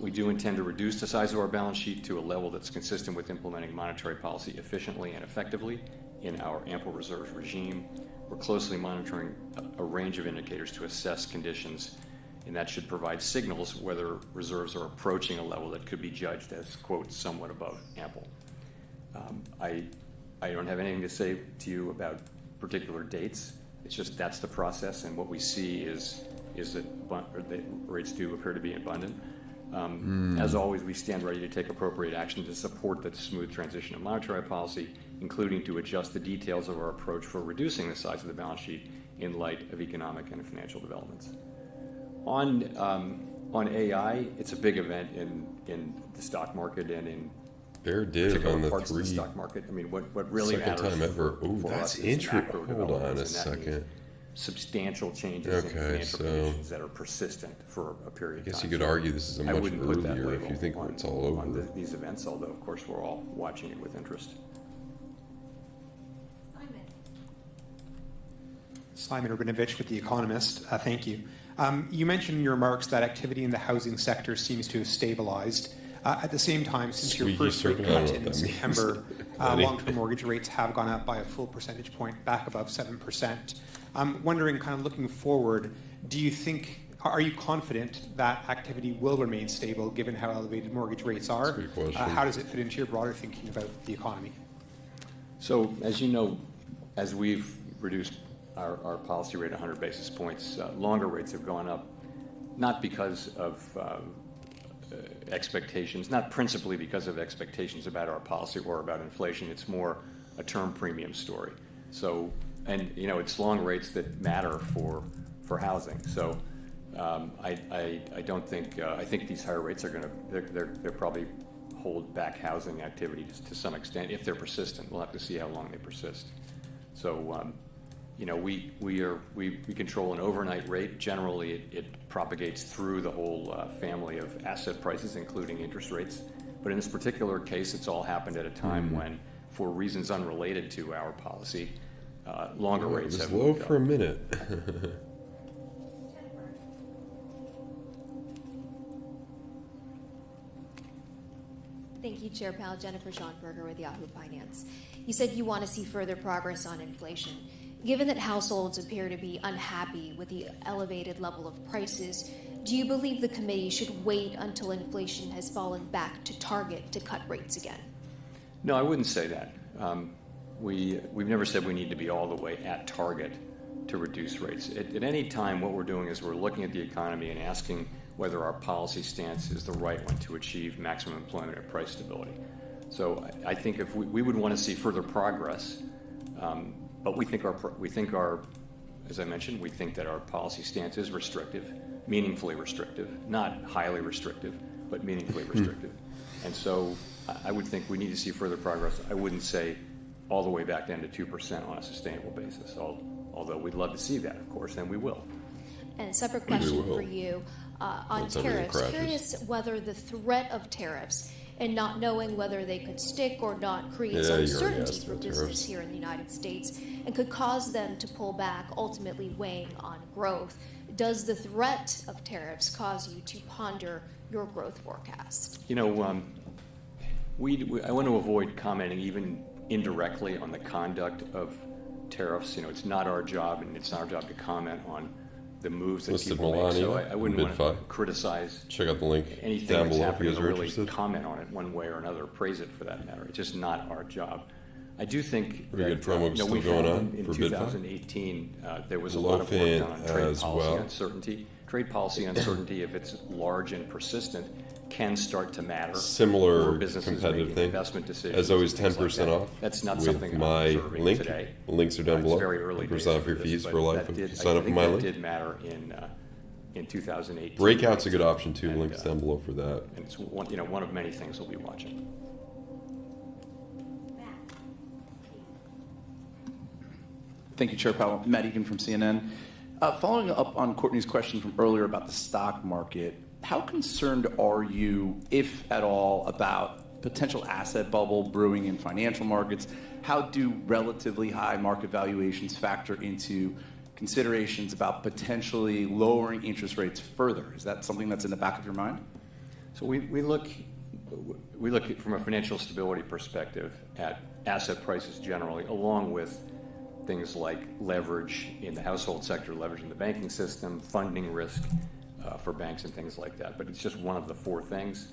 We do intend to reduce the size of our balance sheet to a level that's consistent with implementing monetary policy efficiently and effectively in our ample reserves regime. We're closely monitoring a range of indicators to assess conditions, and that should provide signals whether reserves are approaching a level that could be judged as, quote, somewhat above ample. I don't have anything to say to you about particular dates. It's just that's the process, and what we see is that rates do appear to be abundant. As always, we stand ready to take appropriate action to support the smooth transition of monetary policy, including to adjust the details of our approach for reducing the size of the balance sheet in light of economic and financial developments. On AI, it's a big event in the stock market and in particular parts of the stock market. I mean, what really matters time ever. Ooh, for that's us is interesting. macro Hold on a developments, and that means second. substantial changes in financial conditions that are persistent for a period of time. I guess you could argue this is a much earlier if you think it's all over. On these events, although of course we're all watching it with interest. Simon Rabinovich with The Economist. Thank you. You mentioned in your remarks that activity in the housing sector seems to have stabilized. At the same time, since your first rate cut in September, long-term mortgage rates have gone up by a full percentage point, back above 7%. I'm wondering, kind of looking forward, are you confident that activity will remain stable given how elevated mortgage rates are? That's a good question. How does it fit into your broader thinking about the economy? So, as you know, as we've reduced our policy rate 100 basis points, longer rates have gone up, not because of expectations, not principally because of expectations about our policy or about inflation. It's more a term premium story. So, and it's long rates that matter for housing. So, I don't think I think these higher rates are going to they're probably hold back housing activity to some extent if they're persistent. We'll have to see how long they persist. So. We control an overnight rate. Generally, it propagates through the whole family of asset prices, including interest rates. But in this particular case, it's all happened at a time when, for reasons unrelated to our policy, longer rates have low for a minute. Thank you, Chair Powell. Jennifer Schonberger with Yahoo Finance. You said you want to see further progress on inflation. Given that households appear to be unhappy with the elevated level of prices, do you believe the committee should wait until inflation has fallen back to target to cut rates again? No, I wouldn't say that. We've never said we need to be all the way at target to reduce rates. At any time, what we're doing is we're looking at the economy and asking whether our policy stance is the right one to achieve maximum employment and price stability. So I think if we would want to see further progress. But we think our, as I mentioned, we think that our policy stance is restrictive, meaningfully restrictive, not highly restrictive, but meaningfully restrictive. And so I would think we need to see further progress. I wouldn't say all the way back down to 2% on a sustainable basis, although we'd love to see that, of course, and we will. And a separate question for you on tariffs. Curious whether the threat of tariffs and not knowing whether they could stick or not creates uncertainty for business here in the United States and could cause them to pull back, ultimately weighing on growth. Does the threat of tariffs cause you to ponder your growth forecast? I want to avoid commenting even indirectly on the conduct of tariffs. It's not our job, and it's not our job to comment on the moves that Listed people make. Milani So I wouldn't want to BYDFI. criticize. Check out the link anything down that's below if happening, you guys or are really interested. comment on it one way or another, praise it for that matter. It's just not our job. I do think Pretty that good promo still we going found on in for 2018 there was a lot of work BloFin done on trade as policy well. uncertainty. Trade policy uncertainty, if it's large and persistent, can start to matter. Similar for businesses competitive making thing. investment decisions. As always, and things 10% like that. off. That's not with something I'm my observing link. today. The links are down below. It's very early 10% days off for your this, fees but for life that if you did- sign I up for think my that link. did matter in 2018. Breakout's a good option too. The link's down below for that. And it's one of many things we'll be watching. Thank you, Chair Powell. Matt Egan from CNN. Following up on Courtney's question from earlier about the stock market, how concerned are you, if at all, about potential asset bubble brewing in financial markets? How do relatively high market valuations factor into considerations about potentially lowering interest rates further? Is that something that's in the back of your mind? So we look at, from a financial stability perspective at asset prices generally, along with things like leverage in the household sector, leverage in the banking system, funding risk for banks and things like that. But it's just one of the four things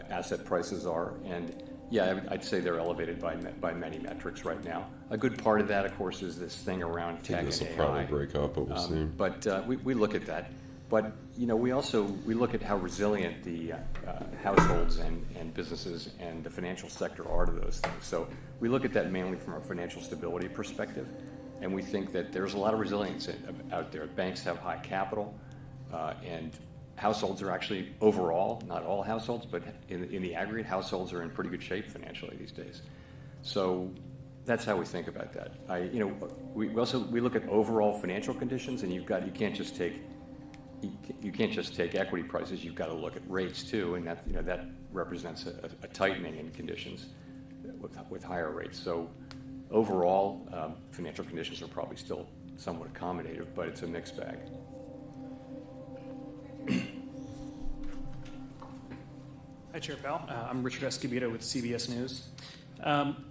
asset prices are. And yeah, I'd say they're elevated by many metrics right now. A good part of that, of course, is this thing around tech and This will AI. probably break up, but we'll see. But we look at that. But we look at how resilient the households and businesses and the financial sector are to those things. So we look at that mainly from a financial stability perspective, and we think that there's a lot of resilience out there. Banks have high capital, and households are actually overall, not all households, but in the aggregate, households are in pretty good shape financially these days. So that's how we think about that. We look at overall financial conditions, and you can't just take equity prices. You've got to look at rates too, and that represents a tightening in conditions with higher rates. So overall, financial conditions are probably still somewhat accommodative, but it's a mixed bag. Hi, Chair Powell. I'm Richard Escobedo with CBS News.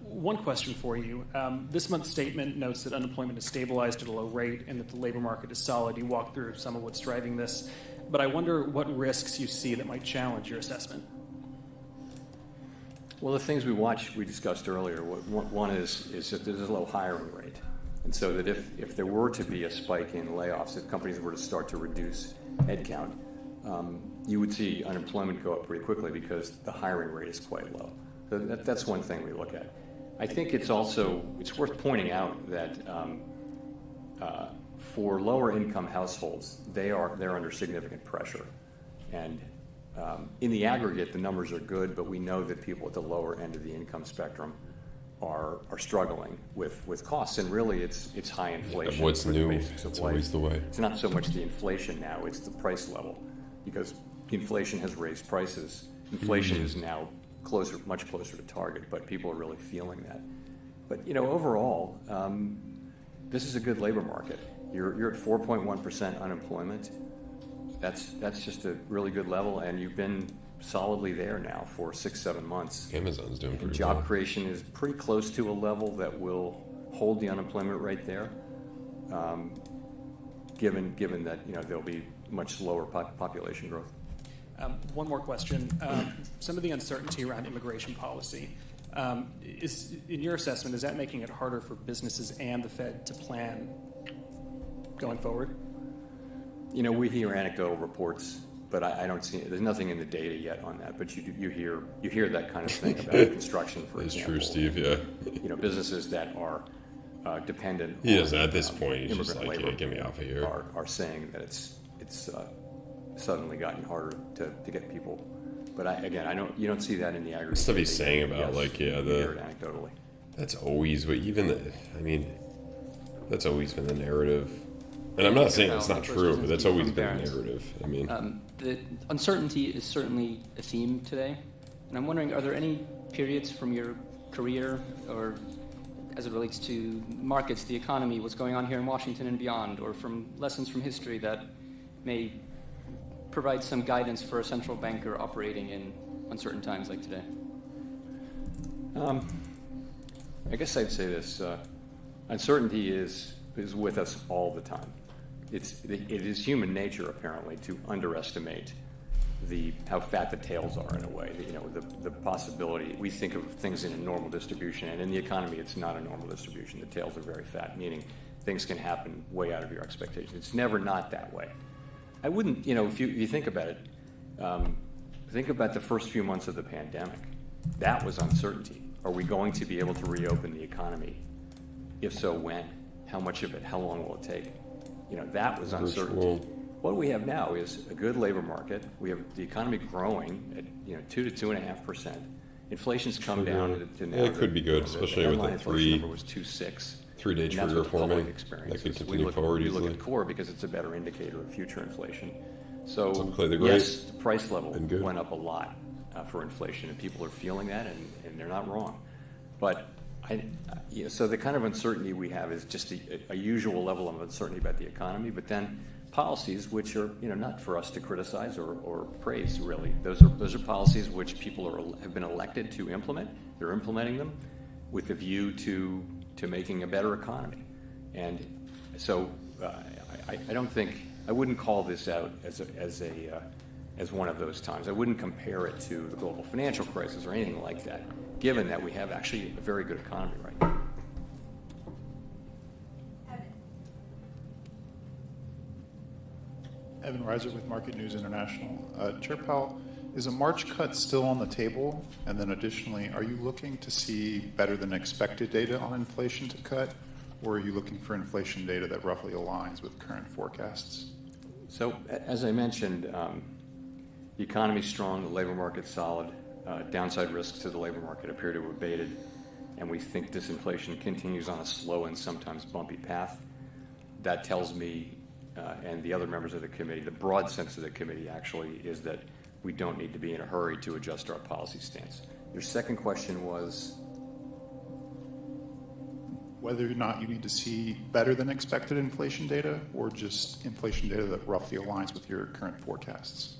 One question for you. This month's statement notes that unemployment has stabilized at a low rate and that the labor market is solid. You walked through some of what's driving this, but I wonder what risks you see that might challenge your assessment. Well, the things we discussed earlier. One is that there's a low hiring rate, and so that if there were to be a spike in layoffs, if companies were to start to reduce headcount, you would see unemployment go up pretty quickly because the hiring rate is quite low. So that's one thing we look at. I think it's worth pointing out that for lower income households, they're under significant pressure, and in the aggregate, the numbers are good, but we know that people at the lower end of the income spectrum are struggling with costs, and really it's high inflation. Yeah, what's for new? the basics of It's life. always the way. It's not so much the inflation now; it's the price level, because inflation has raised prices. Inflation is now much closer to target, but people are really feeling that. But overall, this is a good labor market. You're at 4.1% unemployment. That's just a really good level, and you've been solidly there now for 6-7 months. Amazon's doing pretty Job well. creation is pretty close to a level that will hold the unemployment rate there, given that there'll be much lower population growth. One more question. Some of the uncertainty around immigration policy, is, in your assessment, is that making it harder for businesses and the Fed to plan going forward? We hear anecdotal reports, but I don't see there's nothing in the data yet on that. But you hear that kind of thing about construction, for example. It's true, Steve. Yeah. Businesses that are dependent. He on, doesn't. At this point, he's just immigrant like, labor yeah, get me off of here. Are saying that it's suddenly gotten harder to get people. But you don't see that in the aggregate. Stuff he's saying about you hear it anecdotally. That's always that's always been the narrative. And I'm not saying it's not true, but that's always been the narrative. The uncertainty is certainly a theme today, and I'm wondering, are there any periods from your career, or as it relates to markets, the economy, what's going on here in Washington and beyond, or from lessons from history that may provide some guidance for a central banker operating in uncertain times like today? I guess I'd say this. Uncertainty is with us all the time. It is human nature, apparently, to underestimate how fat the tails are in a way. The possibility, we think of things in a normal distribution, and in the economy it's not a normal distribution. The tails are very fat, meaning things can happen way out of your expectations. It's never not that way. I wouldn't, if you think about it, think about the first few months of the pandemic. That was uncertainty. Are we going to be able to reopen the economy? If so, when? How much of it? How long will it take? That was uncertainty. What we have now is a good labor market. We have the economy growing at 2 to 2.5%. Inflation's come down to now. It could be good, especially with the number was 2.6. 3-day trigger forming. That could continue forward easily. We look at core because it's a better indicator of future inflation. So the yes, the price level went up a lot for inflation, and people are feeling that, and they're not wrong. But so the kind of uncertainty we have is just a usual level of uncertainty about the economy, but then policies which are not for us to criticize or praise, really. Those are policies which people have been elected to implement. They're implementing them with a view to making a better economy. And so I wouldn't call this out as one of those times. I wouldn't compare it to the global financial crisis or anything like that, given that we have actually a very good economy right now. Evan Reiser with Market News International. Chair Powell, is a March cut still on the table? And then additionally, are you looking to see better than expected data on inflation to cut? Or are you looking for inflation data that roughly aligns with current forecasts? So, as I mentioned, the economy's strong, the labor market's solid, downside risks to the labor market appear to have abated, and we think disinflation continues on a slow and sometimes bumpy path. That tells me, and the other members of the committee, the broad sense of the committee actually is that we don't need to be in a hurry to adjust our policy stance. Your second question was? Whether or not you need to see better than expected inflation data or just inflation data that roughly aligns with your current forecasts.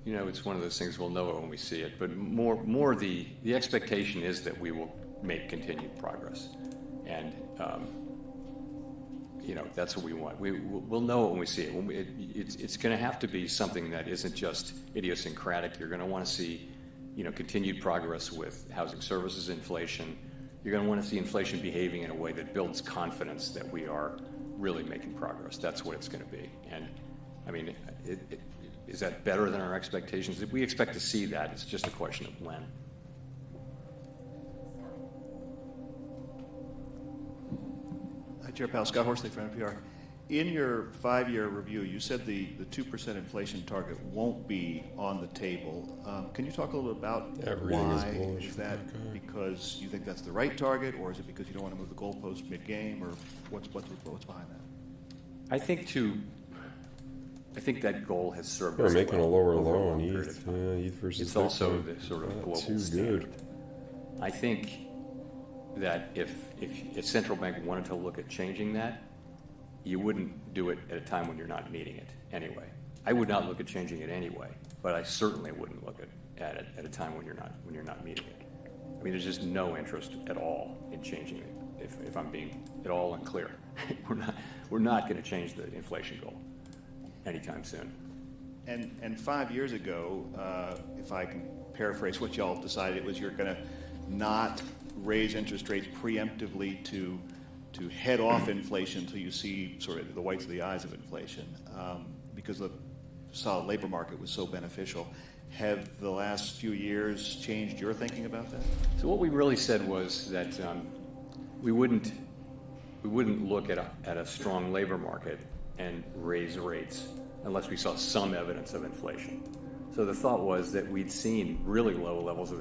It's one of those things we'll know it when we see it, but more the expectation is that we will make continued progress. And, that's what we want. We'll know it when we see it. It's going to have to be something that isn't just idiosyncratic. You're going to want to see, continued progress with housing services inflation. You're going to want to see inflation behaving in a way that builds confidence that we are really making progress. That's what it's going to be. And, is that better than our expectations? If we expect to see that, it's just a question of when. Hi, Chair Powell. Scott Horsley from NPR. In your 5-year review, you said the 2% inflation target won't be on the table. Can you talk a little bit about why? Is that because you think that's the right target, or is it because you don't want to move the goalpost mid-game, or what's behind that? I think that goal has served We're us making well a lower over low a on long period ETH. of time. ETH versus it's also Bitcoin. the sort of global Too standard. good. I think that if a central bank wanted to look at changing that, you wouldn't do it at a time when you're not meeting it anyway. I would not look at changing it anyway, but I certainly wouldn't look at it at a time when you're not meeting it. There's just no interest at all in changing it. If I'm being at all unclear, we're not going to change the inflation goal anytime soon. And 5 years ago, if I can paraphrase what y'all decided, it was you're going to not raise interest rates preemptively to head off inflation until you see sort of the whites of the eyes of inflation, because the solid labor market was so beneficial. Have the last few years changed your thinking about that? So what we really said was that we wouldn't look at a strong labor market and raise rates unless we saw some evidence of inflation. So the thought was that we'd seen really low levels of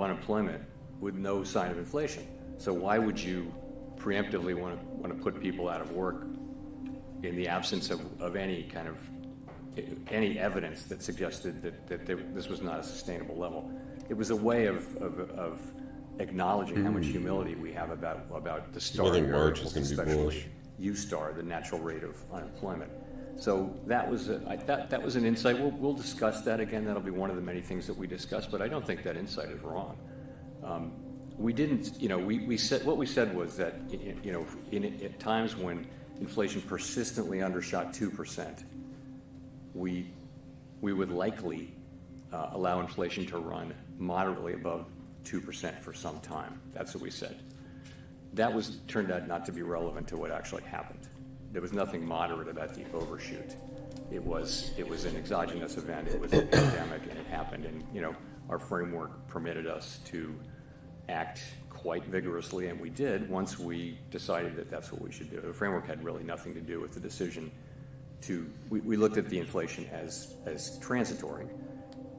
unemployment with no sign of inflation. So why would you preemptively want to put people out of work in the absence of any kind of any evidence that suggested that this was not a sustainable level? It was a way of acknowledging how much humility we have about the star I think March variables, is going to be especially bullish. U-star, the natural rate of unemployment. So that was that was an insight. We'll discuss that again. That'll be one of the many things that we discuss. But I don't think that insight is wrong. We didn't, we said what we said was that at times when inflation persistently undershot 2%, we would likely allow inflation to run moderately above 2% for some time. That's what we said. That turned out not to be relevant to what actually happened. There was nothing moderate about the overshoot. It was an exogenous event. It was a pandemic, and it happened. And our framework permitted us to act quite vigorously, and we did once we decided that that's what we should do. The framework had really nothing to do with the decision to. We looked at the inflation as transitory,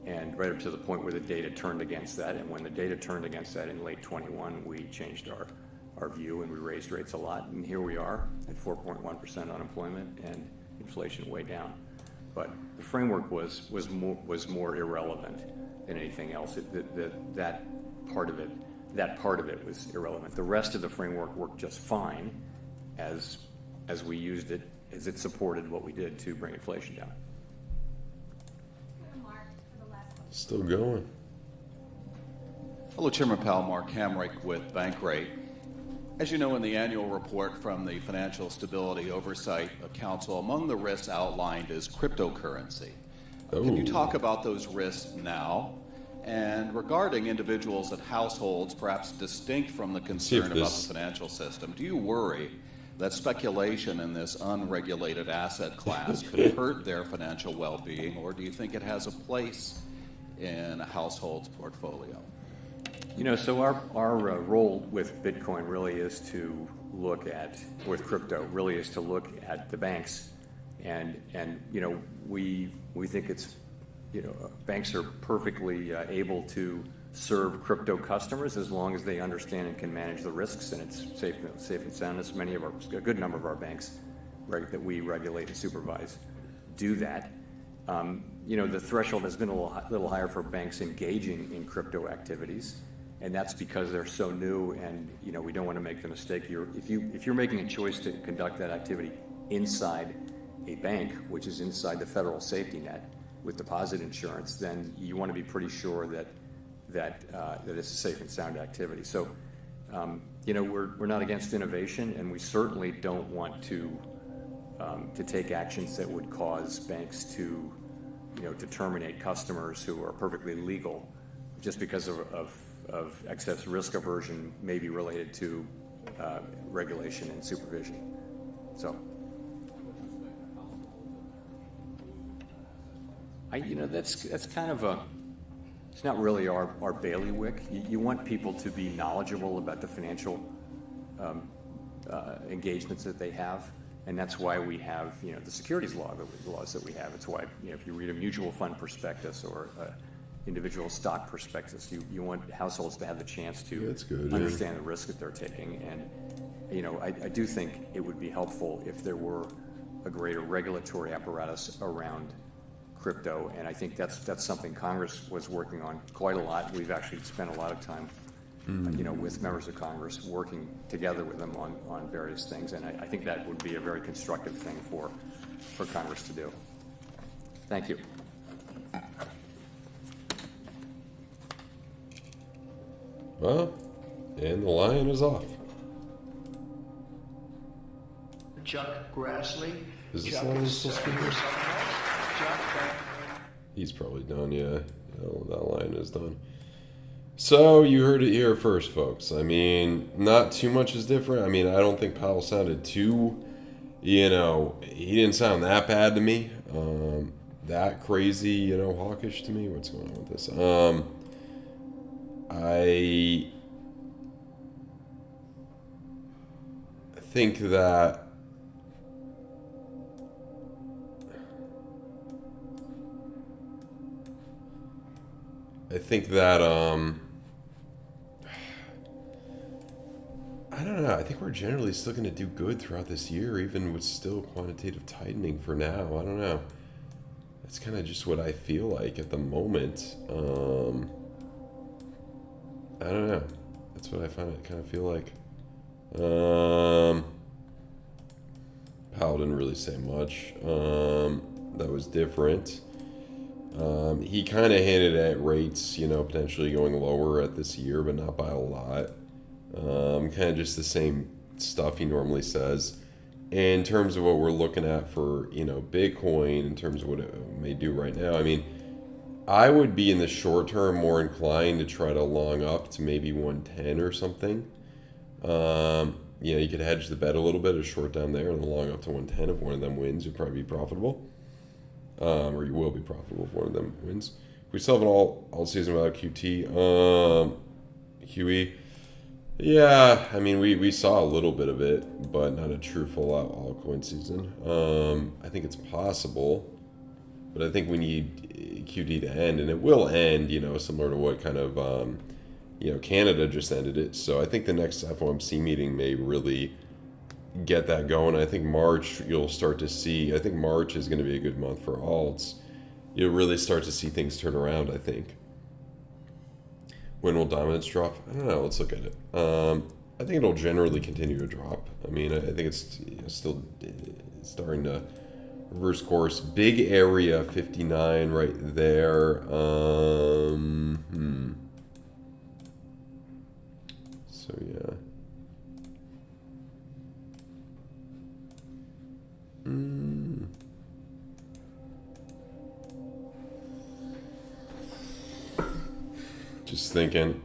and right up to the point where the data turned against that. And when the data turned against that in late 21, we changed our view and we raised rates a lot. And here we are at 4.1% unemployment and inflation way down. But the framework was more irrelevant than anything else. That part of it was irrelevant. The rest of the framework worked just fine as we used it, as it supported what we did to bring inflation down. Still going. Hello, Chairman Powell. Mark Hamrick with Bankrate. As you know, in the annual report from the Financial Stability Oversight Council, among the risks outlined is cryptocurrency. Can you talk about those risks now? And regarding individuals and households, perhaps distinct from the concern about the financial system, do you worry that speculation in this unregulated asset class could hurt their financial well-being, or do you think it has a place in a household's portfolio? So our role with Bitcoin really is to look at, with crypto, really is to look at the banks, and we think it's, banks are perfectly able to serve crypto customers as long as they understand and can manage the risks, and it's safe and sound. As a good number of our banks that we regulate and supervise do that. The threshold has been a little higher for banks engaging in crypto activities. And that's because they're so new, and we don't want to make the mistake. If you're making a choice to conduct that activity inside a bank, which is inside the federal safety net with deposit insurance, then you want to be pretty sure that it's a safe and sound activity. So, we're not against innovation, and we certainly don't want to take actions that would cause banks to terminate customers who are perfectly legal just because of excess risk aversion, may be related to regulation and supervision. So, that's kind of it's not really our bailiwick. You want people to be knowledgeable about the financial engagements that they have, and that's why we have the securities laws that we have. It's why if you read a mutual fund prospectus or individual stock prospectus, you want households to have the chance to understand the risk that they're taking. And I do think it would be helpful if there were a greater regulatory apparatus around crypto, and I think that's something Congress was working on quite a lot. We've actually spent a lot of time with members of Congress working together with them on various things, and I think that would be a very constructive thing for Congress to do. Thank you. Well, and the lion is off. Chuck Grassley. Is this lion still speaking? He's probably done, yeah. That lion is done. So, you heard it here first, folks. I mean, not too much is different. I mean, I don't think Powell sounded too, he didn't sound that bad to me. That crazy, hawkish to me. What's going on with this? I think that I don't know. I think we're generally still going to do good throughout this year, even with still quantitative tightening for now. I don't know. That's kind of just what I feel like at the moment. I don't know. That's what I kind of feel like. Powell didn't really say much. That was different. He kind of hinted at rates, potentially going lower at this year, but not by a lot. Kind of just the same stuff he normally says. In terms of what we're looking at for, Bitcoin, in terms of what it may do right now, I mean, I would be in the short term more inclined to try to long up to maybe 110 or something. You could hedge the bet a little bit, a short down there, and then long up to 110. If one of them wins, you'd probably be profitable. Or you will be profitable if one of them wins. We still have an all season without QT. QE. Yeah, I mean, we saw a little bit of it, but not a true full out altcoin season. I think it's possible, but I think we need QT to end, and it will end, similar to what kind of, Canada just ended it. So I think the next FOMC meeting may really get that going. I think March, you'll start to see, I think March is going to be a good month for alts. You'll really start to see things turn around, I think. When will dominance drop? I don't know. Let's look at it. I think it'll generally continue to drop. I mean, I think it's still starting to reverse course. Big area, 59 right there. So, yeah. Just thinking.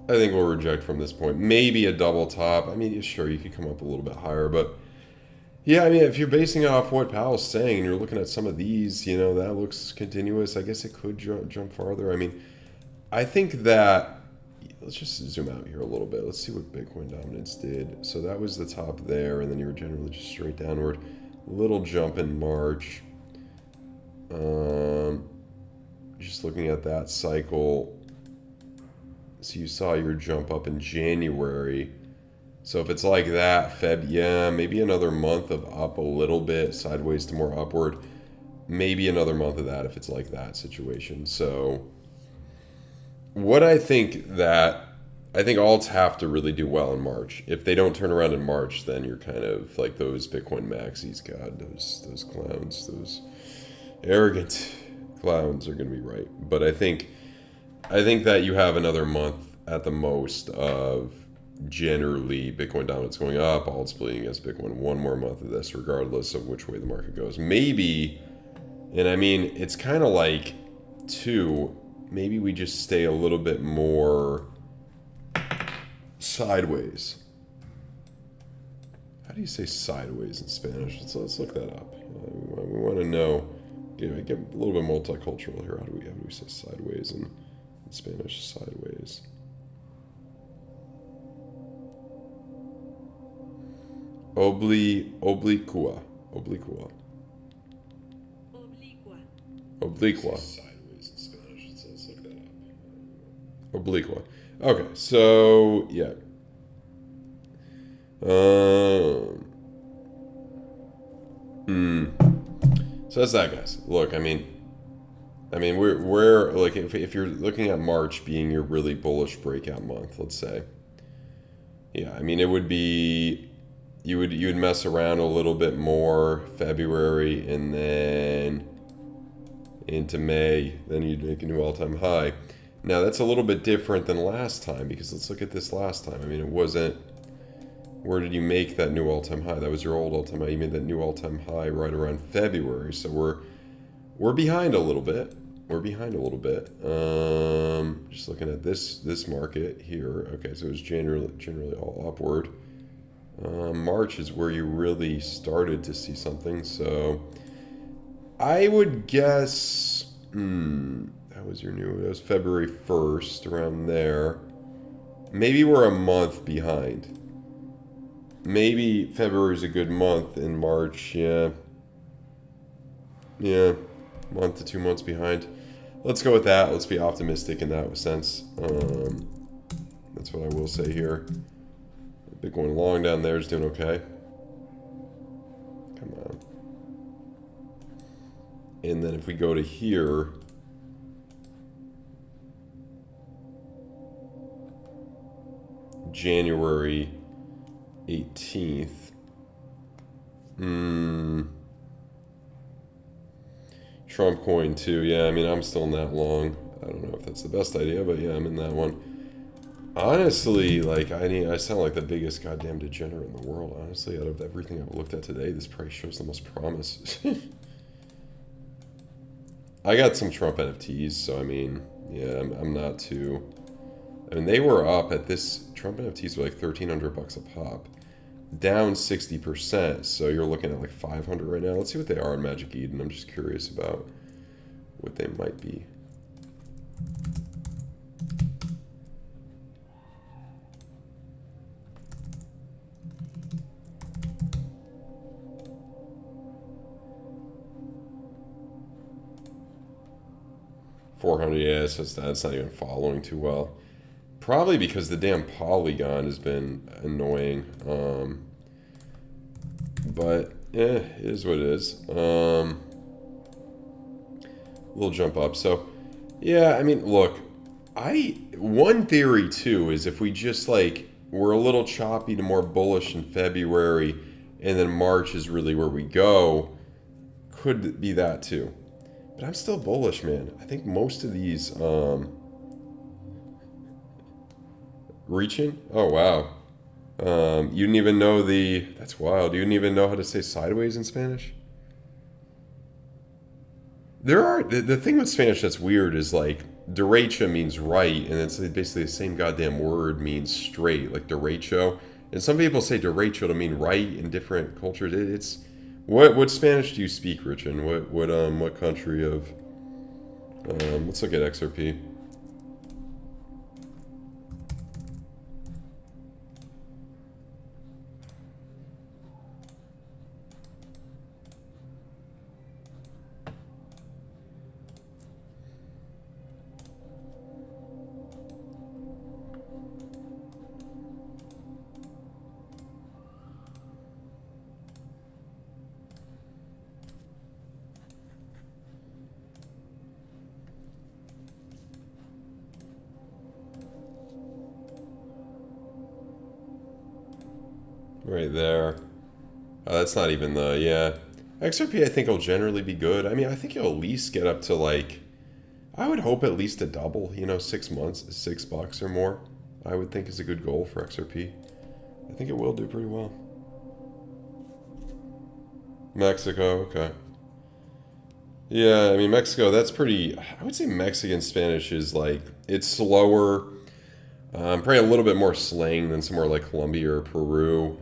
I think we'll reject from this point. Maybe a double top. I mean, sure, you could come up a little bit higher, but yeah, I mean, if you're basing it off what Powell's saying and you're looking at some of these, that looks continuous. I guess it could jump farther. I mean, I think that, let's just zoom out here a little bit. Let's see what Bitcoin dominance did. So that was the top there, and then you were generally just straight downward. Little jump in March. Just looking at that cycle. So you saw your jump up in January. So if it's like that, Feb, yeah, maybe another month of up a little bit, sideways to more upward. Maybe another month of that if it's like that situation. So what I think alts have to really do well in March. If they don't turn around in March, then you're kind of like those Bitcoin maxis. God, those clowns, those arrogant clowns are going to be right. But I think that you have another month at the most of generally Bitcoin dominance going up, alts bleeding against Bitcoin. One more month of this, regardless of which way the market goes. Maybe, and I mean, it's kind of like maybe we just stay a little bit more sideways. How do you say sideways in Spanish? Let's look that up. We want to know. Get a little bit multicultural here. How do we say sideways in Spanish? Sideways. Obliqua. Sideways in Spanish. Let's look that up. Obliqua. Okay, so yeah. So that's that, guys. Look, I mean, we're like, if you're looking at March being your really bullish breakout month, let's say, yeah, I mean, it would be, you would mess around a little bit more February, and then into May, then you'd make a new all-time high. Now that's a little bit different than last time, because let's look at this last time. I mean, it wasn't, where did you make that new all-time high? That was your old all-time high. You made that new all-time high right around February. So we're behind a little bit. Just looking at this market here. Okay, so it was generally all upward. March is where you really started to see something. So I would guess that was February 1st, around there. Maybe we're a month behind. Maybe February is a good month, in March, yeah, month to 2 months behind. Let's go with that. Let's be optimistic in that sense. That's what I will say here. Bitcoin long down there is doing okay. Come on. And then if we go to here, January 18th. Trump coin too. Yeah, I mean, I'm still in that long. I don't know if that's the best idea, but yeah, I'm in that one. Honestly, like, I sound like the biggest goddamn degenerate in the world. Honestly, out of everything I've looked at today, this price shows the most promise. I got some Trump NFTs, so I mean, yeah, I'm not too. I mean, they were up at this. Trump NFTs were like $1,300 a pop, down 60%. So you're looking at like 500 right now. Let's see what they are in Magic Eden. I'm just curious about what they might be. $400, yeah, so that's not even following too well. Probably because the damn Polygon has been annoying. But yeah, it is what it is. We'll jump up. So yeah, I mean, look, one theory too is if we just like we're a little choppy to more bullish in February, and then March is really where we go, could be that too. But I'm still bullish, man. I think most of these reaching. Oh wow. You didn't even know that's wild. You didn't even know how to say sideways in Spanish? There are the thing with Spanish that's weird is like derecha means right, and it's basically the same goddamn word means straight, like derecho. And some people say derecho to mean right in different cultures. It's what Spanish do you speak, Richard? What country of? Let's look at XRP. Right there. That's not even yeah. XRP I think will generally be good. I mean, I think you'll at least get up to like, I would hope at least a double, 6 months, $6 or more. I would think is a good goal for XRP. I think it will do pretty well. Mexico, okay. Yeah, I mean, Mexico, that's pretty, I would say Mexican Spanish is like, it's slower. Probably a little bit more slang than somewhere like Colombia or Peru.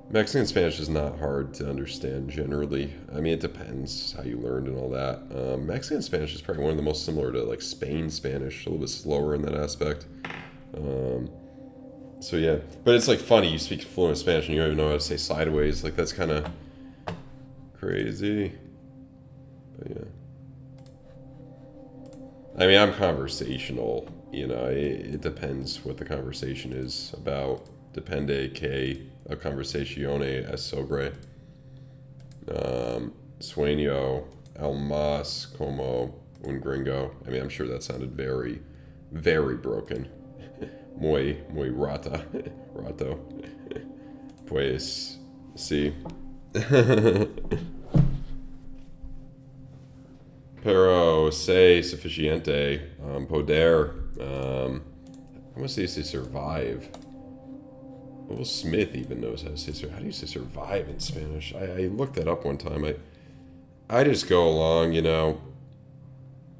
Mexican Spanish is not hard to understand generally. I mean, it depends how you learned and all that. Mexican Spanish is probably one of the most similar to like Spain Spanish, a little bit slower in that aspect. So yeah, but it's like funny, you speak fluent Spanish and you don't even know how to say sideways. Like that's kind of crazy. But yeah. I mean, I'm conversational. It depends what the conversation is about. Depende que a conversazione es sobre. Sueño el más como un gringo. I mean, I'm sure that sounded very, very broken. Muy rato. Pues, sí. Pero sei suficiente poder. I want to say survive. Will Smith even knows how to say survive. How do you say survive in Spanish? I looked that up one time. I just go along,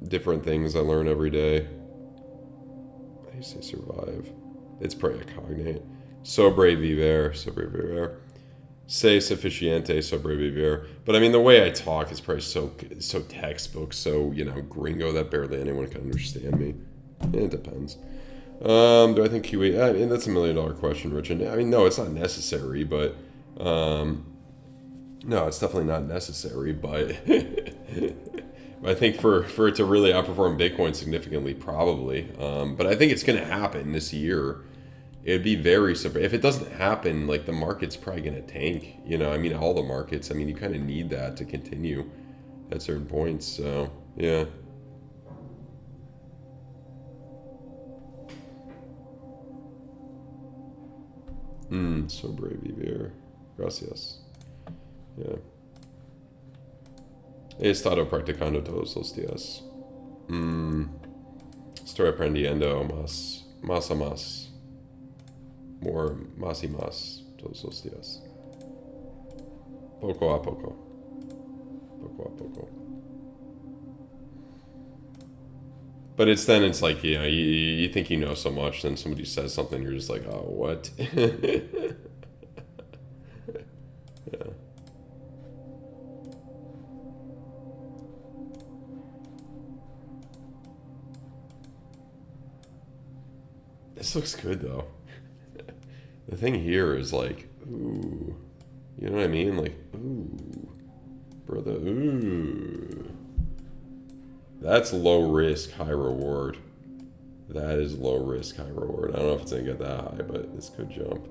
different things I learn every day. How do you say survive? It's probably a cognate. Sobreviver. Say sufficiente, sobreviver. But I mean, the way I talk is probably so textbook, so, gringo that barely anyone can understand me. It depends. Do I think QE? I mean, that's $1 million question, Richard. I mean, no, it's not necessary, but no, it's definitely not necessary. But I think for it to really outperform Bitcoin significantly, probably. But I think it's going to happen this year. It'd be very surprising if it doesn't happen. Like the market's probably going to tank. I mean, all the markets. I mean, you kind of need that to continue at certain points. So yeah. So brave, Vivir. Gracias. Yeah. He estado practicando todos los días. Estoy aprendiendo más a más. Más y más todos los días. Poco a poco. Poco a poco. But it's like, you know, you think you know so much, then somebody says something, you're just like, oh, what? Yeah. This looks good, though. The thing here is like, ooh. You know what I mean? Like, ooh. Brother, ooh. That's low risk, high reward. That is low risk, high reward. I don't know if it's going to get that high, but this could jump.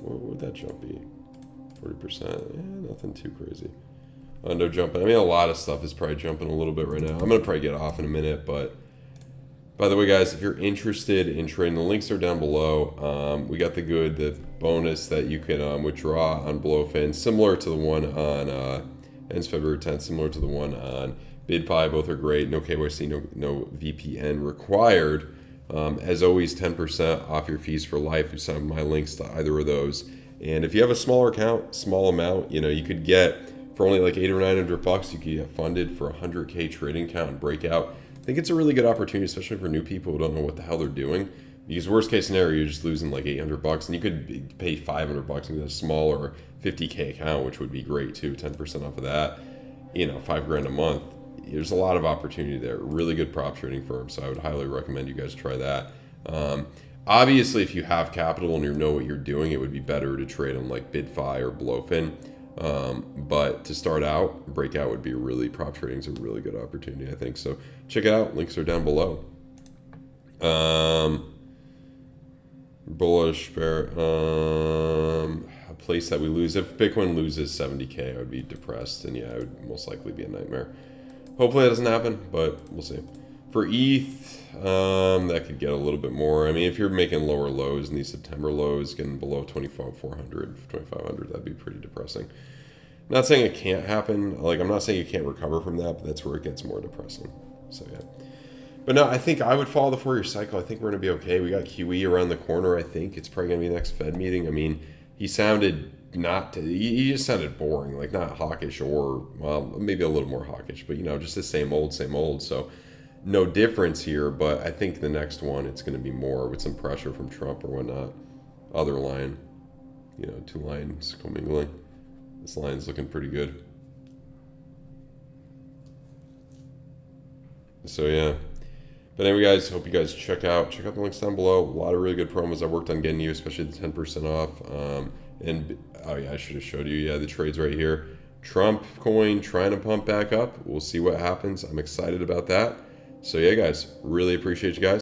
What would that jump be? 40%? Yeah, nothing too crazy. Under jumping. I mean, a lot of stuff is probably jumping a little bit right now. I'm going to probably get off in a minute, but by the way, guys, if you're interested in trading, the links are down below. We got the bonus that you can withdraw on BloFin, similar to the one on ends February 10th, similar to the one on BYDFI. Both are great. No KYC, no VPN required. As always, 10% off your fees for life. You sign my links to either of those. And if you have a smaller account, small amount, you know, you could get for only like $800 or $900. You could get funded for a 100K trading account and Breakout. I think it's a really good opportunity, especially for new people who don't know what the hell they're doing. Because worst case scenario, you're just losing like $800, and you could pay $500 and get a smaller 50K account, which would be great too. 10% off of that, you know, $5,000 a month. There's a lot of opportunity there. Really good prop trading firm, so I would highly recommend you guys try that. Obviously, if you have capital and you know what you're doing, it would be better to trade on like BYDFI or BloFin. But to start out, Breakout would be prop trading is a really good opportunity, I think. So check it out. Links are down below. Bullish bear. A place that we lose. If Bitcoin loses 70K, I would be depressed, and yeah, it would most likely be a nightmare. Hopefully that doesn't happen, but we'll see. For ETH, that could get a little bit more. I mean, if you're making lower lows in these September lows, getting below 24,400, 2,500, that'd be pretty depressing. Not saying it can't happen. Like, I'm not saying you can't recover from that, but that's where it gets more depressing. So, yeah. But no, I think I would follow the 4-year cycle. I think we're going to be okay. We got QE around the corner, I think. It's probably going to be the next Fed meeting. I mean, he sounded he just sounded boring, like not hawkish or, well, maybe a little more hawkish, but, you know, just the same old. So no difference here, but I think the next one, it's going to be more with some pressure from Trump or whatnot. Other line, you know, two lines commingling. This line's looking pretty good. So, yeah. But anyway, guys, hope you guys check out the links down below. A lot of really good promos I worked on getting you, especially the 10% off. And oh yeah, I should have showed you. Yeah, the trades right here. Trump coin trying to pump back up. We'll see what happens. I'm excited about that. So yeah, guys, really appreciate you guys.